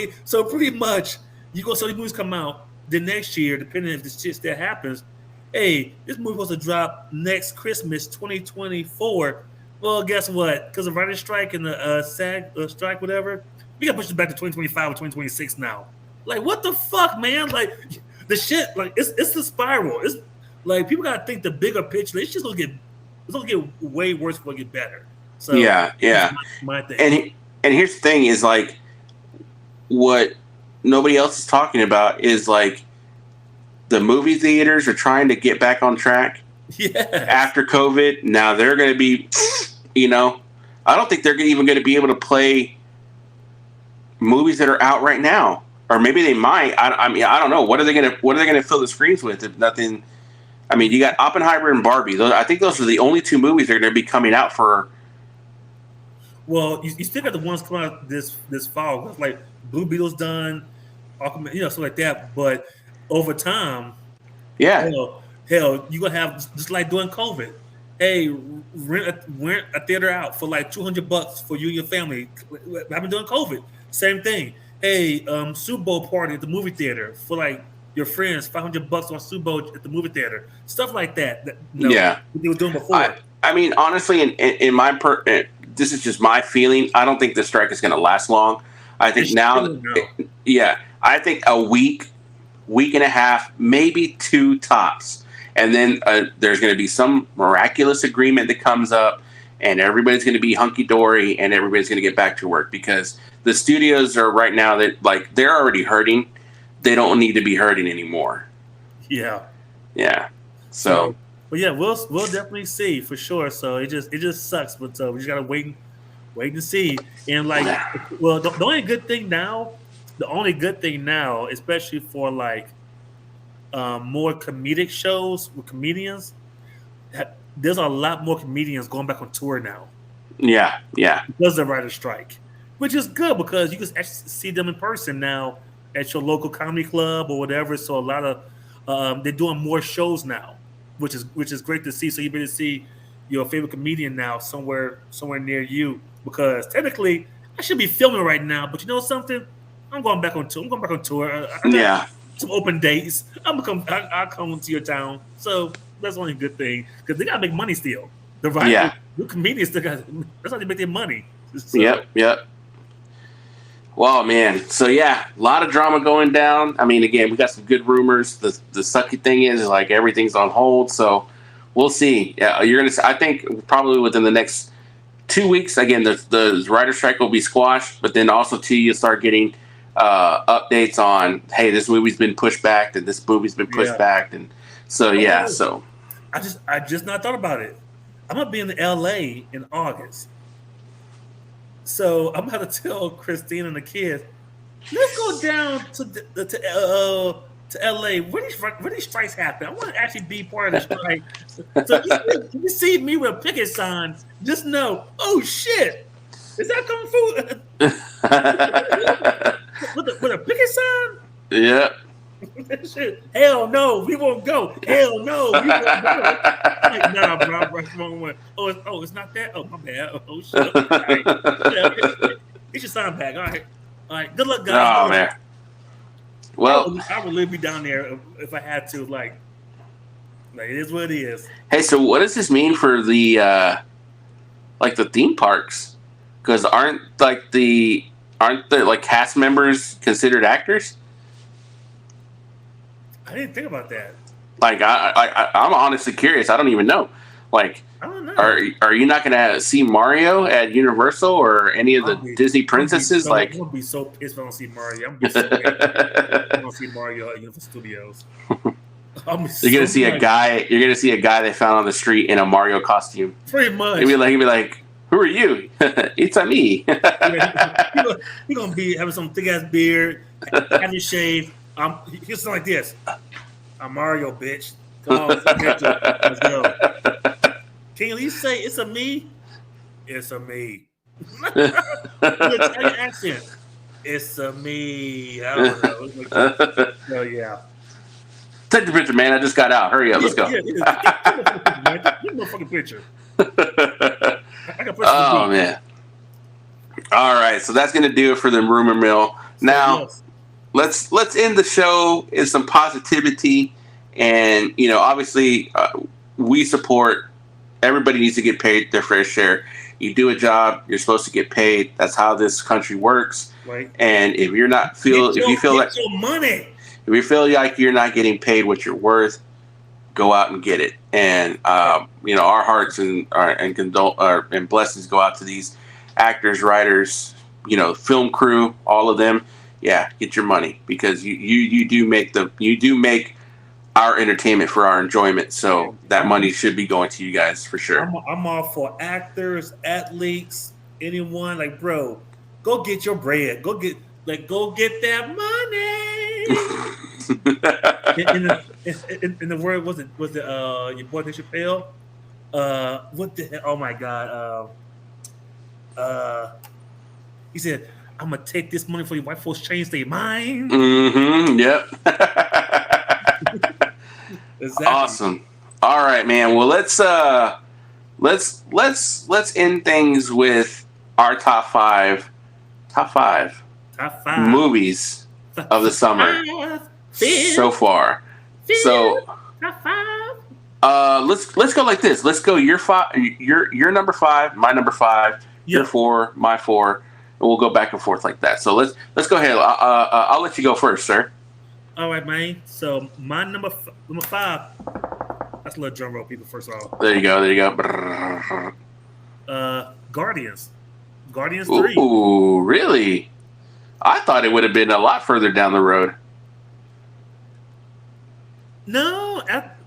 pretty much, you go, so these movies come out the next year, depending if this shit still happens. Hey, this movie was to drop next Christmas, 2024. Well, guess what? Because of writer's strike and the SAG strike, whatever, we got to push it back to 2025 or 2026 now. Like, what the fuck, man? Like, the shit, like, it's the spiral. It's like, people got to think the bigger picture. It's just going to get way worse before it get better. So yeah. My thing. And here's the thing is, like, what nobody else is talking about is, like, the movie theaters are trying to get back on track after COVID. Now they're going to be, I don't think they're even going to be able to play movies that are out right now, or maybe they might. I mean, I don't know. What are they going to fill the screens with if nothing? I mean, you got Oppenheimer and Barbie. I think those are the only 2 movies that are going to be coming out for. Well, you still got the ones coming out this fall. It's like Blue Beetle's done, Aquaman, stuff like that. But over time, hell, you're gonna have, just like during COVID. Hey, rent a theater out for like $200 for you and your family. I've been doing COVID. Same thing. Hey, Super Bowl party at the movie theater for like your friends, $500 on Super Bowl at the movie theater. Stuff like that. They were doing before. I mean, honestly, in my this is just my feeling. I don't think the strike is going to last long. I think I think a week and a half, maybe 2 tops. And then there's going to be some miraculous agreement that comes up, and everybody's going to be hunky-dory, and everybody's going to get back to work, because the studios are right now, that, like, they're already hurting. They don't need to be hurting anymore. Yeah. So. But yeah, we'll definitely see for sure. So it just sucks, but we just gotta wait to see. And like, well, the only good thing now, especially for like more comedic shows with comedians, there's a lot more comedians going back on tour now. Yeah. Because of the writer's strike, which is good because you can actually see them in person now at your local comedy club or whatever. So a lot of they're doing more shows now, which is great to see. So you better see your favorite comedian now somewhere near you because technically I should be filming right now, but you know something, I'm going back on tour. I got Yeah. some open dates. I'll come to your town. So that's only a good thing because they gotta make money still. The writers, the comedians still got. That's how they make their money. So, Yep. Well, man. So yeah, a lot of drama going down. I mean, again, we got some good rumors. The sucky thing is like everything's on hold. So we'll see. Yeah, I think probably within the next 2 weeks. Again, the writer strike will be squashed, but then also too, you'll start getting updates on, hey, this movie's been pushed back, and this movie's been pushed back, and so yeah. So I just not thought about it. I'm gonna be in LA in August, so I'm gonna tell Christine and the kids, let's go down to LA. Where these strikes happen? I want to actually be part of the strike. So if you see me with a picket sign, just know, oh shit, is that Kungfu? with a picket sign? Yeah. Hell no, we won't go. Hell no, we won't go. Like, nah, bro. Oh, it's not that. Oh, my bad. Oh shit. All right. Get your sign back. All right. Good luck, guys. Oh man. Well, I would really be down there if I had to. Like it is what it is. Hey, so what does this mean for the like the theme parks? Because aren't the like cast members considered actors? I didn't think about that. Like I'm honestly curious. I don't even know. Like, I don't know. Are you not going to see Mario at Universal or any of the Disney princesses? I'm gonna be so pissed if I don't see Mario. I'm gonna be so mad. I don't see Mario at Universal Studios. You're gonna see a guy. You're gonna see a guy they found on the street in a Mario costume. Pretty much. He'd be like, "Who are you?" It's a me. He's gonna be having some thick ass beard, having shave. He'll sound like this. I'm Mario, bitch. Come on, let's go. Can you at least say it's a me? It's a me. Italian accent. It's a me. I don't know. So yeah. Take the picture, man. I just got out. Hurry up. Let's go. Give me a fucking picture. Oh man. All right, so that's gonna do it for the rumor mill. Now, let's end the show in some positivity, and obviously, we support. Everybody needs to get paid their fair share. You do a job, you're supposed to get paid. That's how this country works. Right. And if you feel like you're not getting paid what you're worth, go out and get it. And our hearts and blessings go out to these actors, writers, film crew, all of them. Yeah, get your money because you do make our entertainment for our enjoyment. So that money should be going to you guys for sure. I'm all for actors, athletes, anyone. Like, bro, go get your bread. Go get that money. in the word was it your boy Dave Chappelle? What the hell? Oh my god. He said, I'm gonna take this money for your white folks change their mind. Mm-hmm. Yep. Exactly. Awesome. All right, man. Well, let's end things with our top five movies of the summer so far. So let's go like this. Let's go your number 5, my number 5, your 4, my 4, and we'll go back and forth like that. So let's go ahead. I'll let you go first, sir. All right, man. So my number 5. That's a little drum roll, people. First off, there you go. Guardians 3. Ooh, really? I thought it would have been a lot further down the road. No,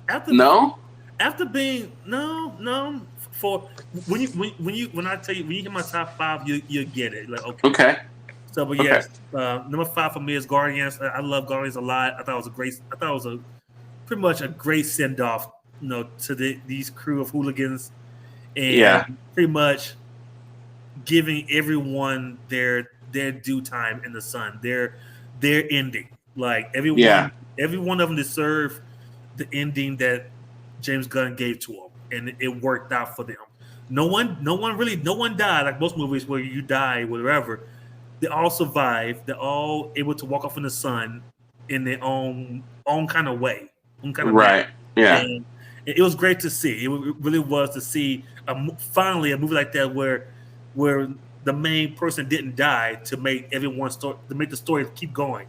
after being no. For when I tell you when you hear my top 5, you get it. Like okay. So, but yes, number 5 for me is Guardians. I love Guardians a lot. I thought it was pretty much a great send off, to these crew of hooligans, Yeah. and pretty much giving everyone their due time in the sun, their ending. Like Yeah. every one of them deserve the ending that James Gunn gave to them, and it worked out for them. No one died like most movies where you die, whatever. They all survived. They're all able to walk off in the sun in their own kind of way, own kind of Right. manner. Yeah. And it was great to see. It really was to see finally a movie like that where the main person didn't die to make the story keep going.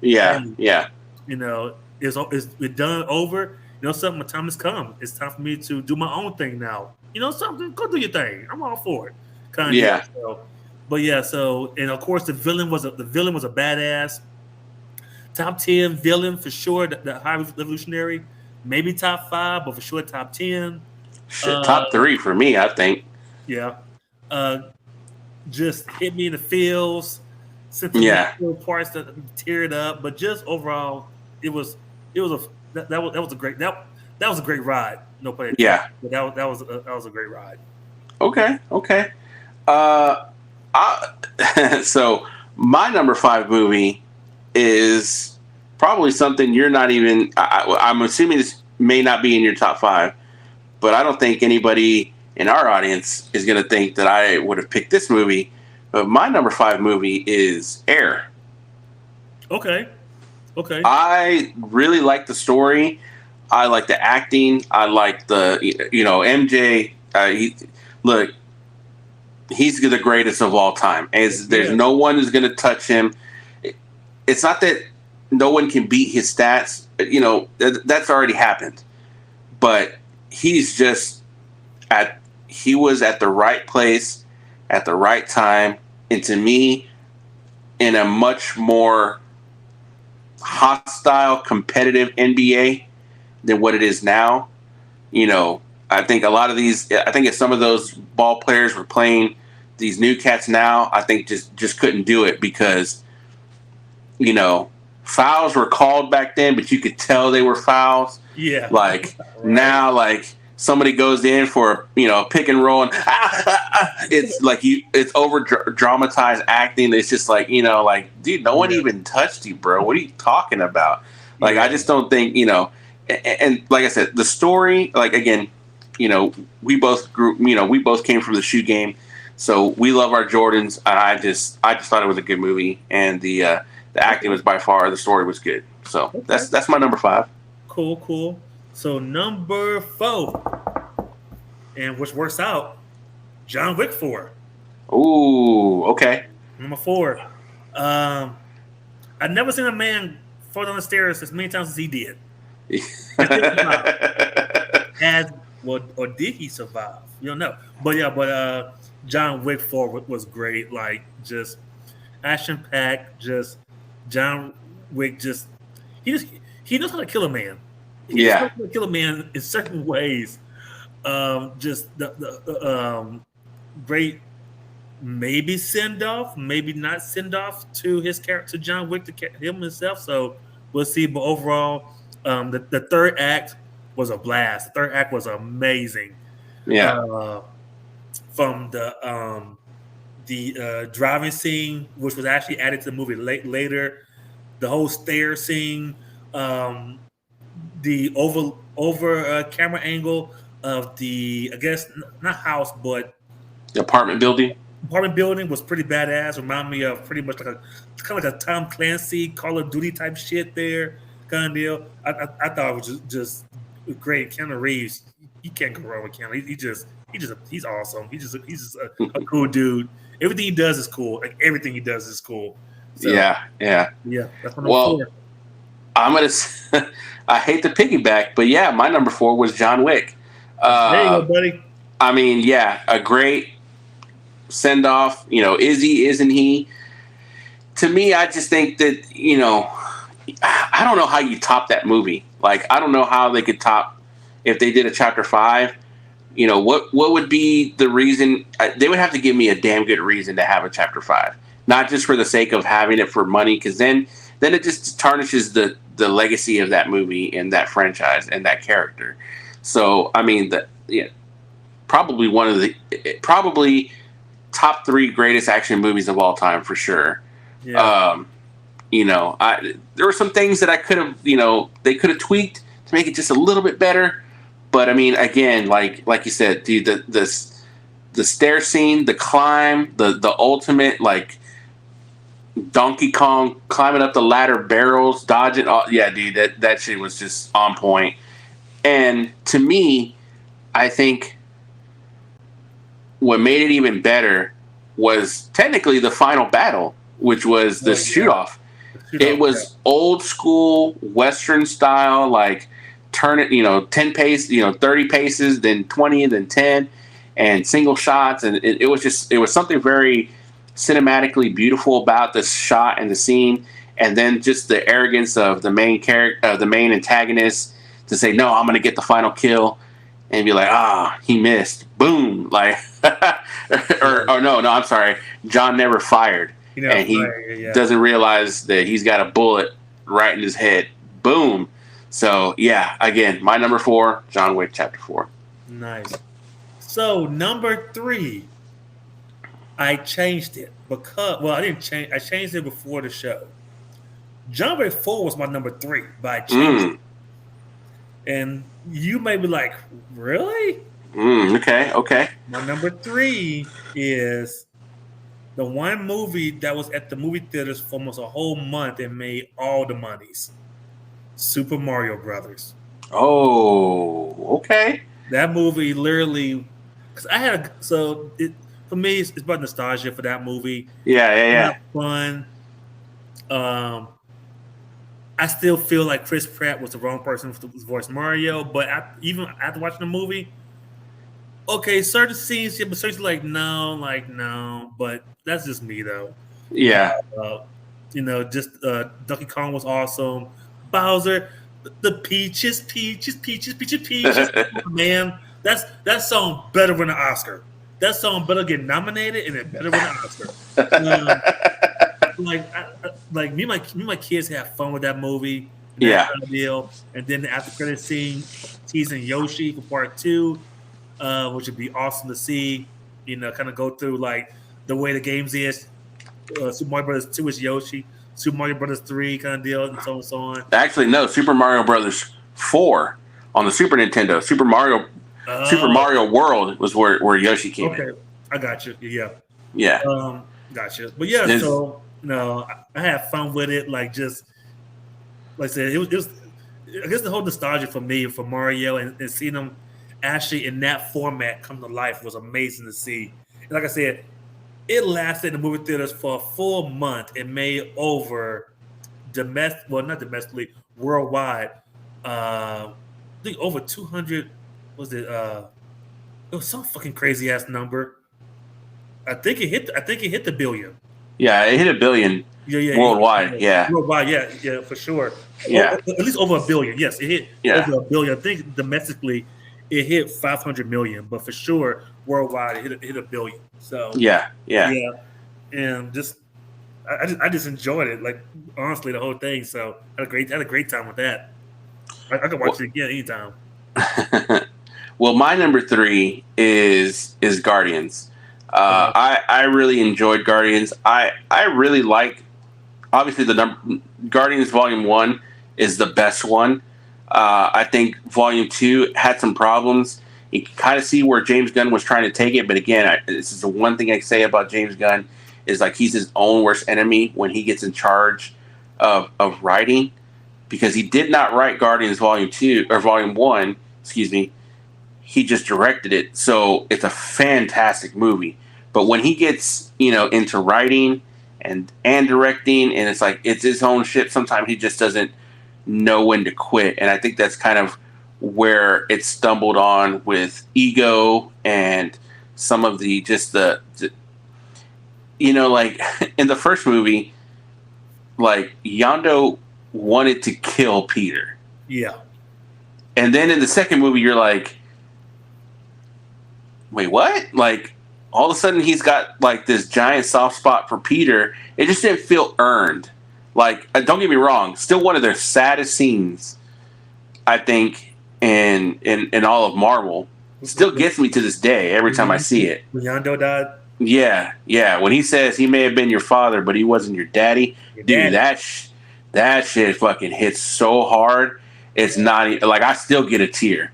Yeah. And, Yeah. it's done over. Something. My time has come. It's time for me to do my own thing now. Something. Go do your thing. I'm all for it. Kind of. Yeah. But yeah. So, and of course, the villain was a badass. Top 10 villain for sure. The High Revolutionary, maybe top 5, but for sure top 10. Shit, top 3 for me, I think. Yeah. Just hit me in the feels. Yeah. Parts that teared up, but just overall, that was a great ride. No pun intended. Yeah. But that was a great ride. Okay. So my number 5 movie is probably something you're not even. I'm assuming this may not be in your top 5, but I don't think anybody in our audience is going to think that I would have picked this movie. But my number 5 movie is Air. Okay. I really like the story. I like the acting. I like the MJ. He's the greatest of all time. There's no one who's going to touch him. It's not that no one can beat his stats. That's already happened. But he's just he was at the right place at the right time, and to me, in a much more hostile, competitive NBA than what it is now. I think if some of those ball players were playing these new cats now, I think just couldn't do it because, fouls were called back then, but you could tell they were fouls. Yeah. Like right. Now, like somebody goes in for pick and roll, and it's like it's over dramatized acting. It's just like dude, no one even touched you, bro. What are you talking about? Like I just don't think and like I said, the story, like again, we both grew, we both came from the shoe game, so we love our Jordans. And I just thought it was a good movie, and the acting was by far, the story was good. So that's my number 5. Cool. So number 4, and which works out, John Wick 4. Ooh, okay. Number 4. I've never seen a man fall down the stairs as many times as he did. Or did he survive? You don't know. But John Wick 4 was great. Like just action packed. Just John Wick. He knows how to kill a man. He knows how to kill a man in certain ways. Just the great. Maybe send off, maybe not send off to his character John Wick, to him himself. So we'll see. But overall, the third act was a blast. The third act was amazing. Yeah. From the driving scene, which was actually added to the movie later, the whole stair scene, the over camera angle of the, I guess not house, but the apartment building. Apartment building was pretty badass. Remind me of pretty much kind of like a Tom Clancy Call of Duty type shit there, kind of deal. I thought it was just great. Keanu Reeves, you can't go wrong with Keanu. He's awesome. He's just a cool dude. Everything he does is cool. Like everything he does is cool. So, yeah. That's my number 4. I'm gonna. I hate to piggyback, but yeah, my number 4 was John Wick. There you go, buddy. I mean, yeah, a great send off. Is he? Isn't he? To me, I just think that I don't know how you top that movie. Like, I don't know how they could top if they did a chapter 5. What would be the reason? They would have to give me a damn good reason to have a chapter 5, not just for the sake of having it for money. Because then then it just tarnishes the legacy of that movie and that franchise and that character. So I mean, probably one of the probably top 3 greatest action movies of all time for sure. Yeah. There were some things that I could have, they could have tweaked to make it just a little bit better. But I mean, again, like you said, dude, the stair scene, the climb, the ultimate, like Donkey Kong climbing up the ladder, barrels, dodging. Yeah, dude, that shit was just on point. And to me, I think what made it even better was technically the final battle, which was the shoot-off. It was old school Western style, like turn it, 10 pace, 30 paces, then 20, then 10, and single shots. And it was something very cinematically beautiful about the shot and the scene. And then just the arrogance of the main character, the main antagonist, to say, no, I'm going to get the final kill, and be like, he missed. Boom. Like, or no, I'm sorry. John never fired. And he doesn't realize that he's got a bullet right in his head. Boom. So, yeah, again, my number 4, John Wick Chapter 4. Nice. So, number 3, I changed it because, I didn't change. I changed it before the show. John Wick 4 was my number 3, but I changed it. And you may be like, really? Okay. My number 3 is the one movie that was at the movie theaters for almost a whole month and made all the monies. Super Mario Brothers. Oh, okay. That movie literally, because for me, it's about nostalgia for that movie. Yeah. Fun. I still feel like Chris Pratt was the wrong person to voice Mario, but even after watching the movie, okay, certain scenes, but certain no, but that's just me though. Yeah. Donkey Kong was awesome. Bowser, the peaches. Man, that song better win an Oscar. That song better get nominated and it better win an Oscar. Me and my kids have fun with that movie. Yeah. Kind of deal. And then the after credit scene teasing Yoshi for part 2. Which would be awesome to see, kind of go through like the way the games is. Super Mario Brothers 2 is Yoshi, Super Mario Brothers 3 kind of deal, and so on and so on. Actually, no, Super Mario Brothers 4 on the Super Nintendo. Super Mario World was where Yoshi came in. I got you. Yeah. Gotcha. But yeah, I had fun with it. Like just like I said, it was I guess the whole nostalgia for me for Mario and seeing them actually in that format come to life was amazing to see. And like I said, it lasted in the movie theaters for a full month and made over not domestically, worldwide. I think over 200 was it? It was some fucking crazy ass number. I think it hit the billion. Yeah, it hit a billion. Worldwide. Yeah. Worldwide. Yeah, for sure. Yeah. At least over a billion. Yes, it hit over a billion. I think domestically it hit 500 million, but for sure worldwide it hit a billion. So yeah, and I just enjoyed it, like honestly, the whole thing. So I had a great time with that. I could watch it again anytime. Well, my number 3 is Guardians. I really enjoyed Guardians. I really like, obviously Guardians Volume 1 is the best one. I think Volume 2 had some problems. You can kind of see where James Gunn was trying to take it, but again, this is the one thing I say about James Gunn is like he's his own worst enemy when he gets in charge of writing, because he did not write Guardians Volume 2 or Volume 1, excuse me. He just directed it, so it's a fantastic movie. But when he gets, into writing and directing, and it's like it's his own shit, sometimes he just doesn't know when to quit. And I think that's kind of where it stumbled on with Ego and some of the like in the first movie, like Yondu wanted to kill Peter. Yeah. And then in the second movie, you're like, wait, what? Like, all of a sudden he's got like this giant soft spot for Peter. It just didn't feel earned. Like, don't get me wrong, still one of their saddest scenes, I think, in all of Marvel. Still gets me to this day every time I see it. When Yondu died. Yeah. When he says he may have been your father, but he wasn't your daddy, dude, that shit fucking hits so hard. It's not like I still get a tear.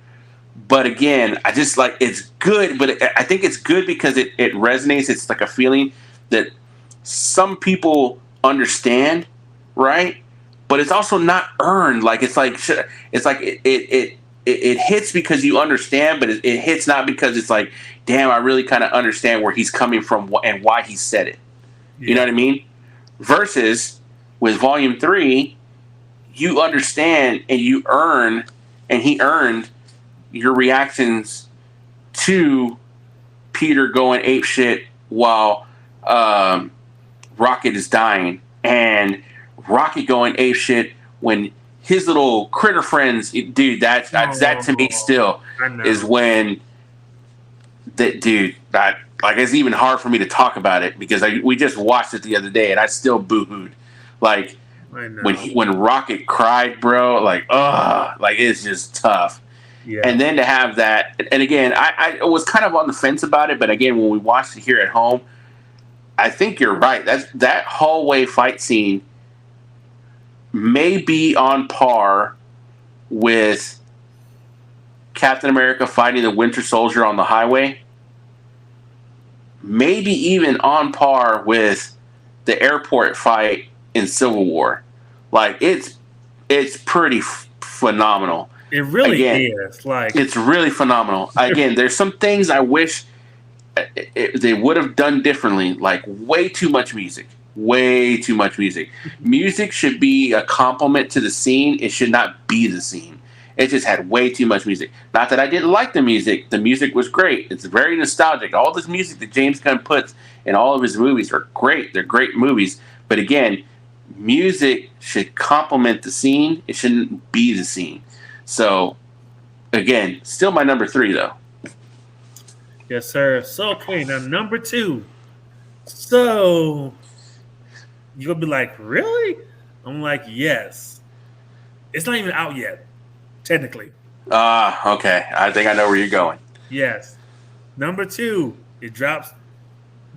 But again, I just like it's good, but I think it's good because it resonates. It's like a feeling that some people understand, right? But it's also not earned. Like it's like it hits because you understand, but it hits not because it's like, damn, I really kind of understand where he's coming from and why he said it. Yeah. You know what I mean? Versus with Volume 3, you understand and you earn, and he earned your reactions to Peter going apeshit while Rocket is dying, and Rocket going apeshit when his little critter friends, dude. That to me still is when that dude. That like it's even hard for me to talk about it because we just watched it the other day and I still boo-hooed. Like when Rocket cried, bro. Like like it's just tough. Yeah. And then to have that, and again, I was kind of on the fence about it, but again, when we watched it here at home, I think you're right. That hallway fight scene may be on par with Captain America fighting the Winter Soldier on the highway. Maybe even on par with the airport fight in Civil War. Like it's pretty phenomenal. It really is. Like it's really phenomenal. Again, there's some things I wish they would have done differently. Like way too much music. Way too much music. Music should be a complement to the scene. It should not be the scene. It just had way too much music. Not that I didn't like the music. The music was great. It's very nostalgic. All this music that James Gunn puts in all of his movies are great. They're great movies. But again, music should complement the scene. It shouldn't be the scene. So, again, still my number 3, though. Yes, sir. So, okay, now number 2. So, you'll be like, really? I'm like, yes. It's not even out yet, technically. Okay. I think I know where you're going. Yes. Number 2, it drops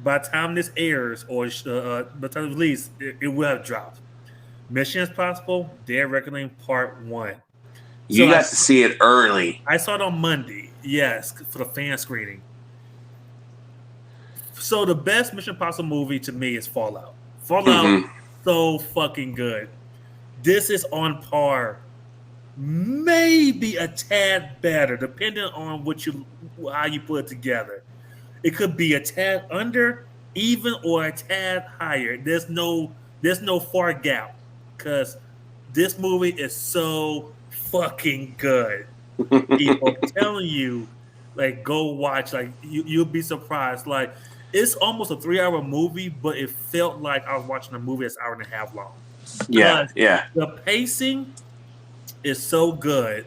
by the time this airs or by the time it's released, it will have dropped. Mission Impossible, Dead Reckoning Part 1. You got to see it early. I saw it on Monday, yes, for the fan screening. So the best Mission Impossible movie to me is Fallout. Fallout, so fucking good. This is on par, maybe a tad better, depending on how you put it together. It could be a tad under, even, or a tad higher. There's no far gap because this movie is so fucking good. People, I'm telling you, like, go watch. Like, you'll be surprised. Like, it's almost a 3-hour movie, but it felt like I was watching a movie that's an hour and a half long. Yeah. The pacing is so good.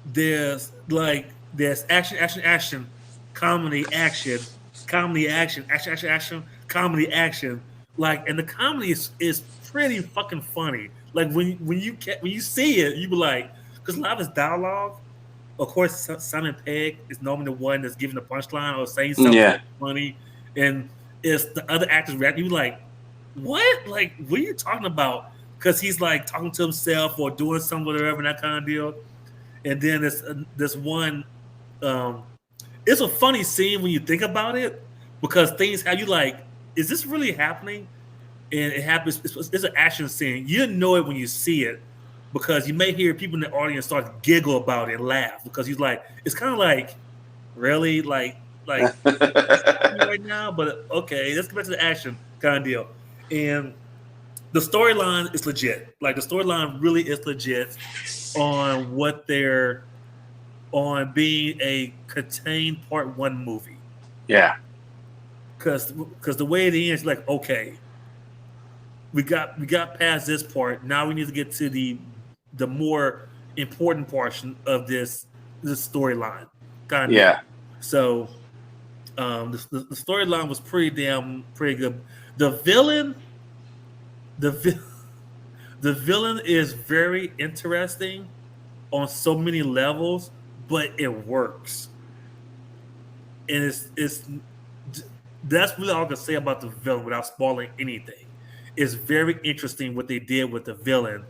There's action, comedy, action, comedy, action. Like, and the comedy is pretty fucking funny. Like when you see it, you be like, because a lot of his dialogue, of course, Simon Pegg is normally the one that's giving the punchline or saying something funny, and it's the other actors reacting. You be like, what? Like, what are you talking about? Because he's like talking to himself or doing something, whatever, that kind of deal. And then this one, it's a funny scene when you think about it, because things how you like, is this really happening? And it happens. It's an action scene. You know it when you see it, because you may hear people in the audience start to giggle about it and laugh, because he's like, it's kind of like, really, like right now. But okay, let's get back to the action kind of deal. And the storyline is legit. Like, the storyline really is legit on what they're on being a contained Part 1 movie. Yeah. Because the way it ends, like, okay, we got past this part. Now we need to get to the more important portion of this storyline. Kind of. Yeah. So the storyline was pretty good. The villain The villain is very interesting on so many levels, but it works. And it's that's really all I can say about the villain without spoiling anything. It's very interesting what they did with the villain,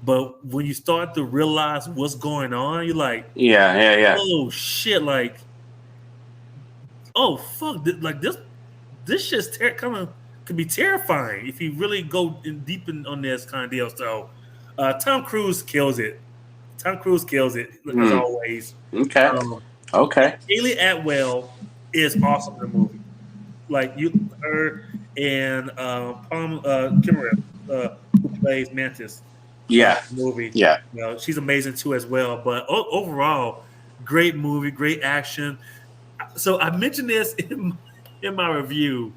but when you start to realize what's going on, you're like, Yeah, yeah, yeah. oh shit, like, oh fuck, like this shit's kind of could be terrifying if you really go in deep on this kind of deal. So, Tom Cruise kills it. Tom Cruise kills it as Hmm. always. Okay. Um, Okay. Haley Atwell is awesome in the movie. Like her and Palm Kimmerer, who plays Mantis Yeah. in the movie. Yeah. She's amazing too as well. But overall, great movie, great action. So I mentioned this in my review.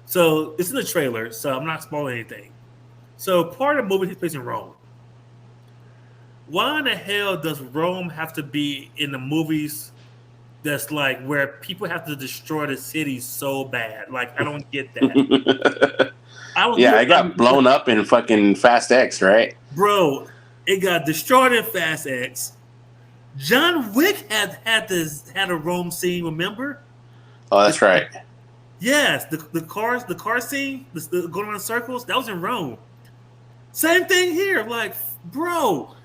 So it's in the trailer, so I'm not spoiling anything. So part of the movie takes place in Rome. Why in the hell does Rome have to be in the movies that's like where people have to destroy the city so bad? Like, I don't get that. Yeah, I got blown up in fucking Fast X, right? Bro, it got destroyed in Fast X. John Wick had a Rome scene, remember? Oh, that's right. Yes, the car scene, the going around in circles, that was in Rome. Same thing here. Like, bro,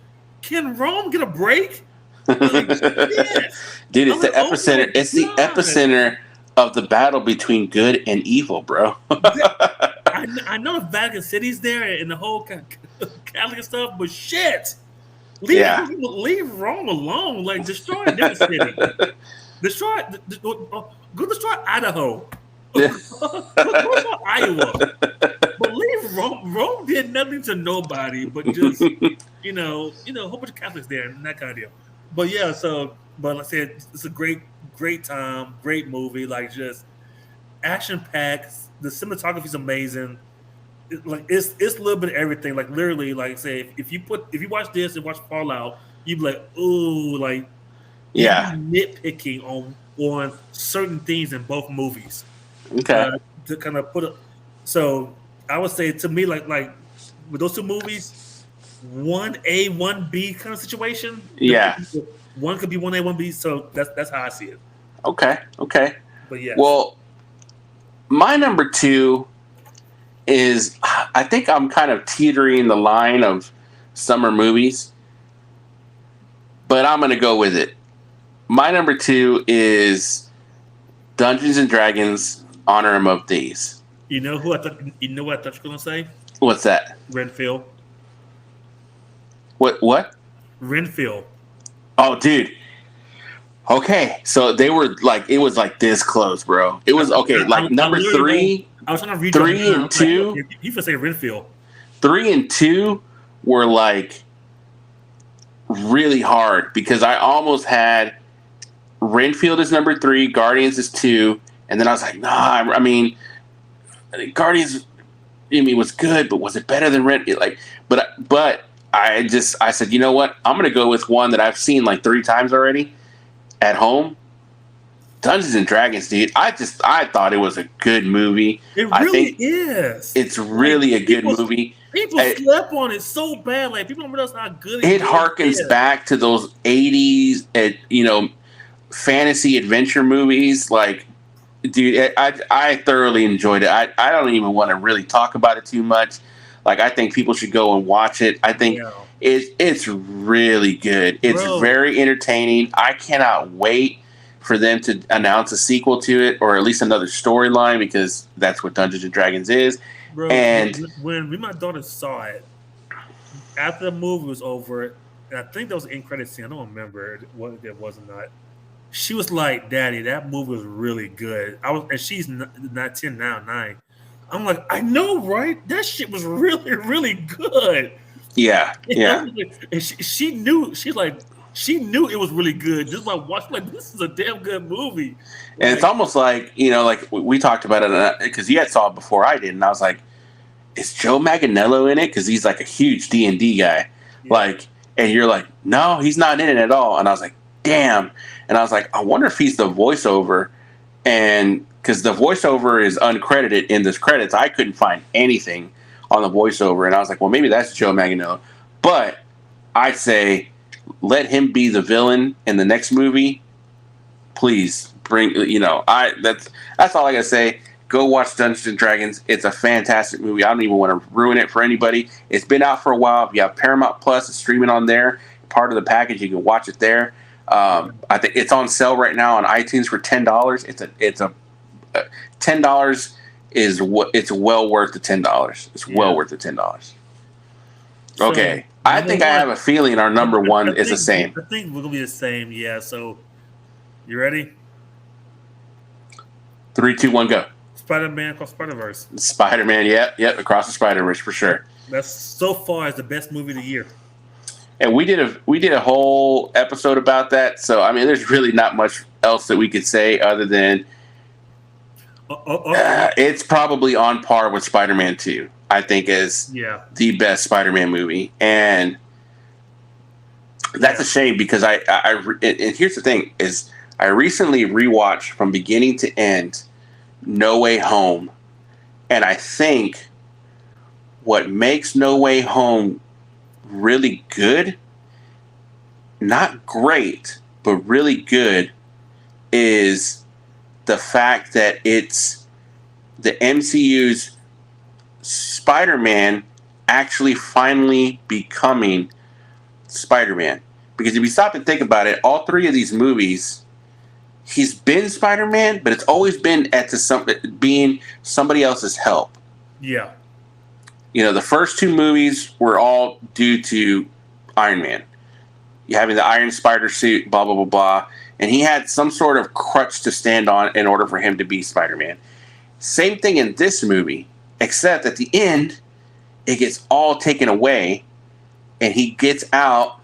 can Rome get a break? Like, yes. Dude, it's the epicenter. It's the epicenter of the battle between good and evil, bro. I know the Vatican City's there and the whole Catholic stuff, but shit, leave Rome alone. Like, destroy a different city. Go destroy Idaho. Go destroy Iowa. But leave Rome. Rome did nothing to nobody, but just a whole bunch of Catholics there and that kind of deal. But yeah, but like I said, it's a great time, great movie. Like, just action packed. The cinematography is amazing. It's a little bit of everything. Like, literally, like, say if you watch this and watch Fallout, you'd be like, ooh, like, yeah, nitpicking on certain things in both movies. Okay. To kind of put it, so I would say to me, like with those two movies, 1A, 1B kind of situation. Yeah. One could be 1A, 1B. So that's how I see it. Okay. But yeah. Well, my number 2 is, I think I'm kind of teetering the line of summer movies, but I'm going to go with it. My number 2 is Dungeons and Dragons: Honor Among Thieves. You know what I thought you were going to say? What's that? Renfield. What? Renfield. Oh, dude. Okay, so they were like, it was like this close, bro. It was okay. Like number 3. I was trying to read 3 and 2. Like, you could say Renfield. 3 and 2 were like really hard because I almost had Renfield as number 3, Guardians is 2, and then I was like, nah. I mean, Guardians, was good, but was it better than Renfield? Like, but I said, you know what? I'm gonna go with one that I've seen like 3 times already at home. Dungeons and Dragons, dude. I thought it was a good movie. It really is. It's really a good movie. People slept on it so bad. Like, people don't realize how good it harkens back to those 80s, fantasy adventure movies. Like, dude, I thoroughly enjoyed it. I don't even want to really talk about it too much. Like, I think people should go and watch it. I think it's really good. It's very entertaining. I cannot wait for them to announce a sequel to it, or at least another storyline, because that's what Dungeons and Dragons is. Bro, and when my daughter saw it, after the movie was over, and I think that was an end credit scene. I don't remember what it was or not. She was like, "Daddy, that movie was really good." And she's not 10 now, 9. I'm like, I know, right? That shit was really, really good. Yeah. And she knew. She knew it was really good just by watching. Like, this is a damn good movie. And it's almost like, like we talked about it because you had saw it before I did, and I was like, is Joe Manganiello in it? Because he's like a huge D&D guy. Yeah. Like, and you're like, no, he's not in it at all. And I was like, damn. And I was like, I wonder if he's the voiceover. And because the voiceover is uncredited in this credits, I couldn't find anything on the voiceover, and I was like, well, maybe that's Joe Manganiello. But I'd say let him be the villain in the next movie. Please bring, that's all I gotta say. Go watch Dungeons and Dragons. It's a fantastic movie. I don't even want to ruin it for anybody. It's been out for a while. If you have Paramount Plus, it's streaming on there. Part of the package, you can watch it there. I think it's on sale right now on iTunes for $10. It's a $10 is what it's well worth the $10. It's well worth the $10. Okay, so, I think I have a feeling our number one is the same. I think we're gonna be the same. Yeah. So, you ready? 3, 2, 1, go. Spider-Man Across the Spider-Verse. Spider-Man, yep, Across the Spider-Verse for sure. That's so far is the best movie of the year. And we did a whole episode about that. So I mean, there's really not much else that we could say other than it's probably on par with Spider-Man 2. I think is the best Spider-Man movie, and that's a shame because I and here's the thing is I recently rewatched from beginning to end No Way Home, and I think what makes No Way Home really good, not great, but really good, is the fact that it's the MCU's Spider-Man actually finally becoming Spider-Man. Because if you stop and think about it, all three of these movies, he's been Spider-Man, but it's always been being somebody else's help. Yeah. The first two movies were all due to Iron Man. You having the Iron Spider suit, blah, blah, blah, blah. And he had some sort of crutch to stand on in order for him to be Spider-Man. Same thing in this movie, except at the end, it gets all taken away, and he gets out,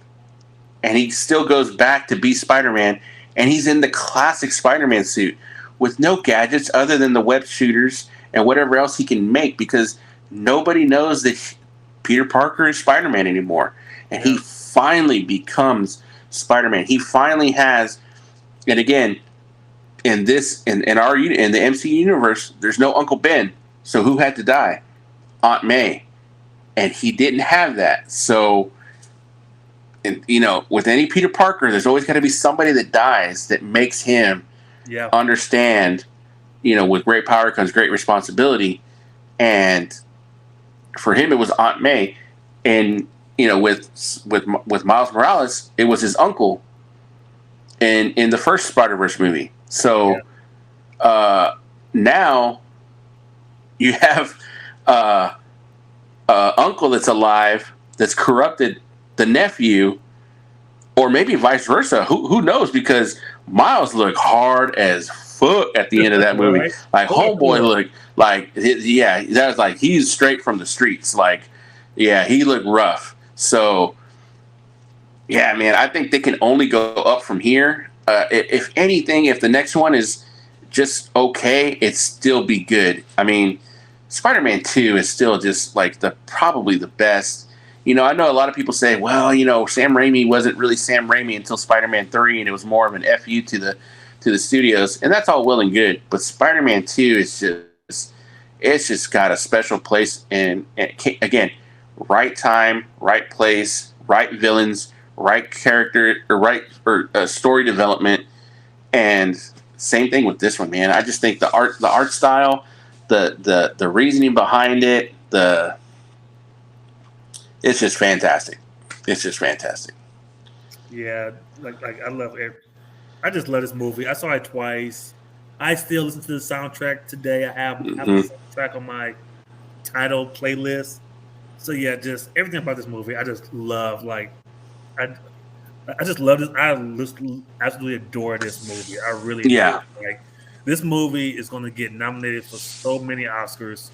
and he still goes back to be Spider-Man, and he's in the classic Spider-Man suit with no gadgets other than the web shooters and whatever else he can make, because nobody knows that Peter Parker is Spider-Man anymore. And he finally becomes Spider-Man. He finally has, and again, in the MCU universe, there's no Uncle Ben. So who had to die? Aunt May. And he didn't have that. So, with any Peter Parker, there's always got to be somebody that dies that makes him understand, with great power comes great responsibility. And for him, it was Aunt May. And, with Miles Morales, it was his uncle in the first Spider-Verse movie. So now you have uncle that's alive, that's corrupted the nephew, or maybe vice versa. Who knows? Because Miles looked hard as fuck at the end of that movie. Right. Like homeboy looked like, that was like he's straight from the streets. Like, he looked rough. So, man, I think they can only go up from here. If anything, if the next one is just okay, it'd still be good. I mean, Spider-Man 2 is still just like probably the best. I know a lot of people say, well, Sam Raimi wasn't really Sam Raimi until Spider-Man 3, and it was more of an FU to the studios, and that's all well and good. But Spider-Man 2 is just got a special place, and again, right time, right place, right villains, right character, or story development, and same thing with this one, man. I just think the art style, the reasoning behind it, it's just fantastic. It's just fantastic. Yeah, like I love it. I just love this movie. I saw it twice. I still listen to the soundtrack today. I have the soundtrack on my Tidal playlist. So just everything about this movie, I just love. Like, I just love this. I absolutely adore this movie. I really do. Like, this movie is going to get nominated for so many Oscars,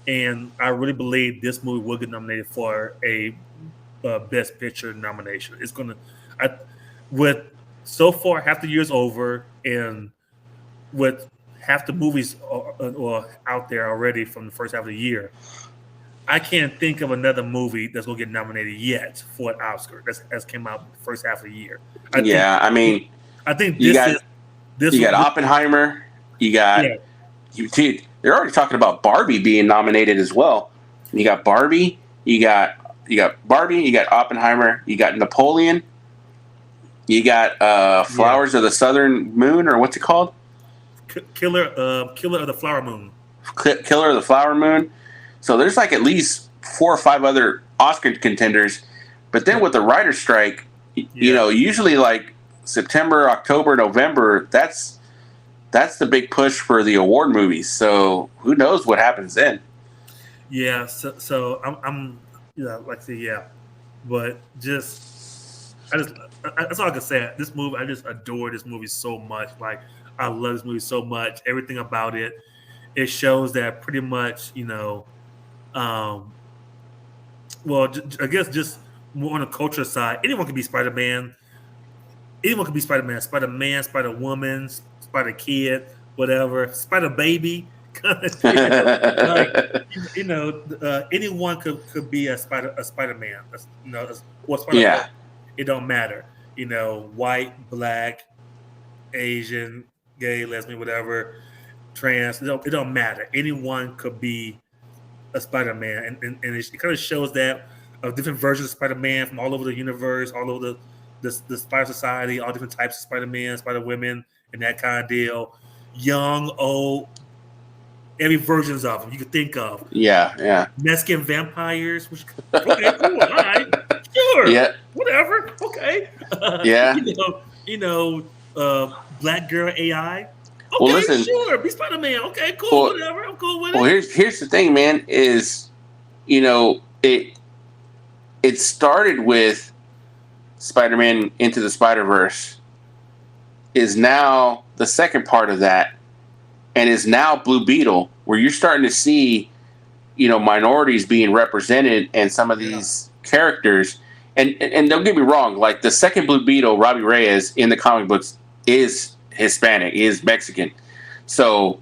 and I really believe this movie will get nominated for a Best Picture nomination. It's going to, with so far half the year's over, and with half the movies or out there already from the first half of the year, I can't think of another movie that's going to get nominated yet for an Oscar that's came out the first half of the year. I think you got Oppenheimer. You got they're already talking about Barbie being nominated as well. You got Barbie. You got Barbie. You got Oppenheimer. You got Napoleon. You got Flowers of the Southern Moon, or what's it called? Killer of the Flower Moon. Killer of the Flower Moon. So there's like at least 4 or 5 other Oscar contenders. But then with the writer's strike, you know, usually like September, October, November, that's the big push for the award movies. So who knows what happens then? Yeah. So I'm like I said, but that's all I can say. This movie, I just adore this movie so much. Like, I love this movie so much. Everything about it. It shows that pretty much, well, I guess just more on the culture side, anyone can be Spider-Man. Anyone can be Spider-Man. Spider-Man, Spider-Woman, Spider-Kid, whatever. Spider-Baby. Anyone could be a Spider-Man. Or Spider-Man. It don't matter. White, black, Asian, gay, lesbian, whatever, trans. It don't matter. Anyone could be a Spider-Man, and it kind of shows that of different versions of Spider-Man from all over the universe, all over the Spider Society, all different types of Spider-Man, Spider-Women, and that kind of deal. Young, old, every versions of them you could think of. Yeah. Mexican vampires. Okay, cool. All right, sure. Yeah. Whatever. Okay. Yeah. Black girl AI. Okay, well, listen, sure. Be Spider-Man. Okay, cool. Whatever. I'm cool with it. Well, here's the thing, man. Is it started with Spider-Man Into the Spider-Verse. Is now the second part of that, and is now Blue Beetle, where you're starting to see, minorities being represented and some of these characters. And don't get me wrong, like the second Blue Beetle, Robbie Reyes in the comic books is Hispanic, is Mexican. So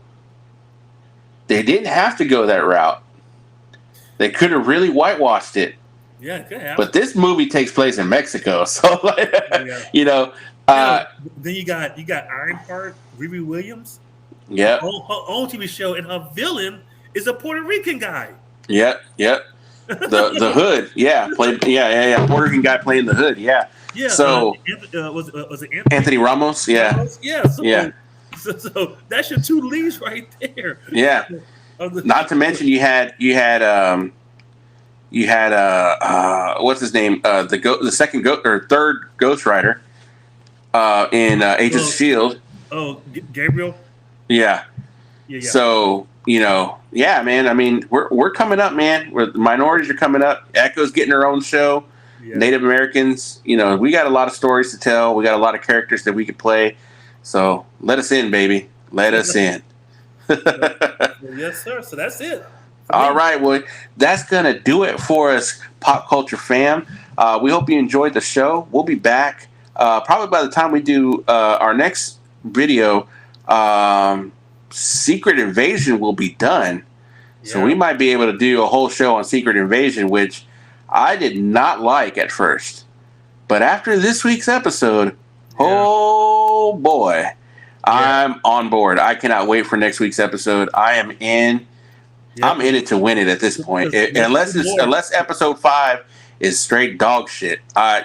they didn't have to go that route. They could have really whitewashed it. Yeah, it could have. But this movie takes place in Mexico, so then you got Ironheart, Riri Williams. Yeah. Her own TV show, and her villain is a Puerto Rican guy. Yep. The Hood, Puerto Rican guy playing the Hood, yeah. So was it Anthony Ramos? Yeah. So that's your 2 leads right there. Yeah. Not to mention you had what's his name? The second third Ghost Rider in Agents of S.H.I.E.L.D. Oh, Gabriel. Yeah. So man. I mean, we're coming up, man. The minorities are coming up. Echo's getting her own show. Yeah. Native Americans. We got a lot of stories to tell. We got a lot of characters that we could play. So let us in, baby. Let us in. Yes, sir. So that's it. All right. Well, that's gonna do it for us, Pop Culture Fam. We hope you enjoyed the show. We'll be back probably by the time we do our next video. Secret Invasion will be done. Yeah. So we might be able to do a whole show on Secret Invasion, which I did not like at first. But after this week's episode, oh boy, I'm on board. I cannot wait for next week's episode. I am in. Yeah. I'm in it to win it at this point. Unless episode 5 is straight dog shit. Yeah,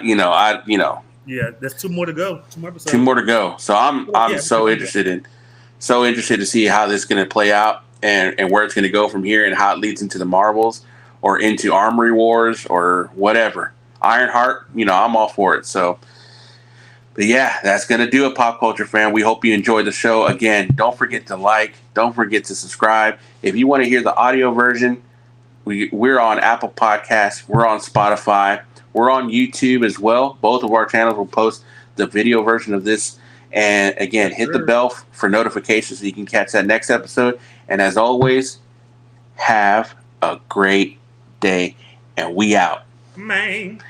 there's 2 more to go. 2 more episodes. 2 more to go. So I'm so interested to see how this is going to play out and where it's going to go from here and how it leads into the Marvels or into Armory Wars or whatever. Ironheart, I'm all for it. So, but yeah, that's going to do it, Pop Culture Fan. We hope you enjoyed the show. Again, don't forget to like. Don't forget to subscribe. If you want to hear the audio version, we're on Apple Podcasts. We're on Spotify. We're on YouTube as well. Both of our channels will post the video version of this. And again, hit the bell for notifications so you can catch that next episode. And as always, have a great day. And we out. Man.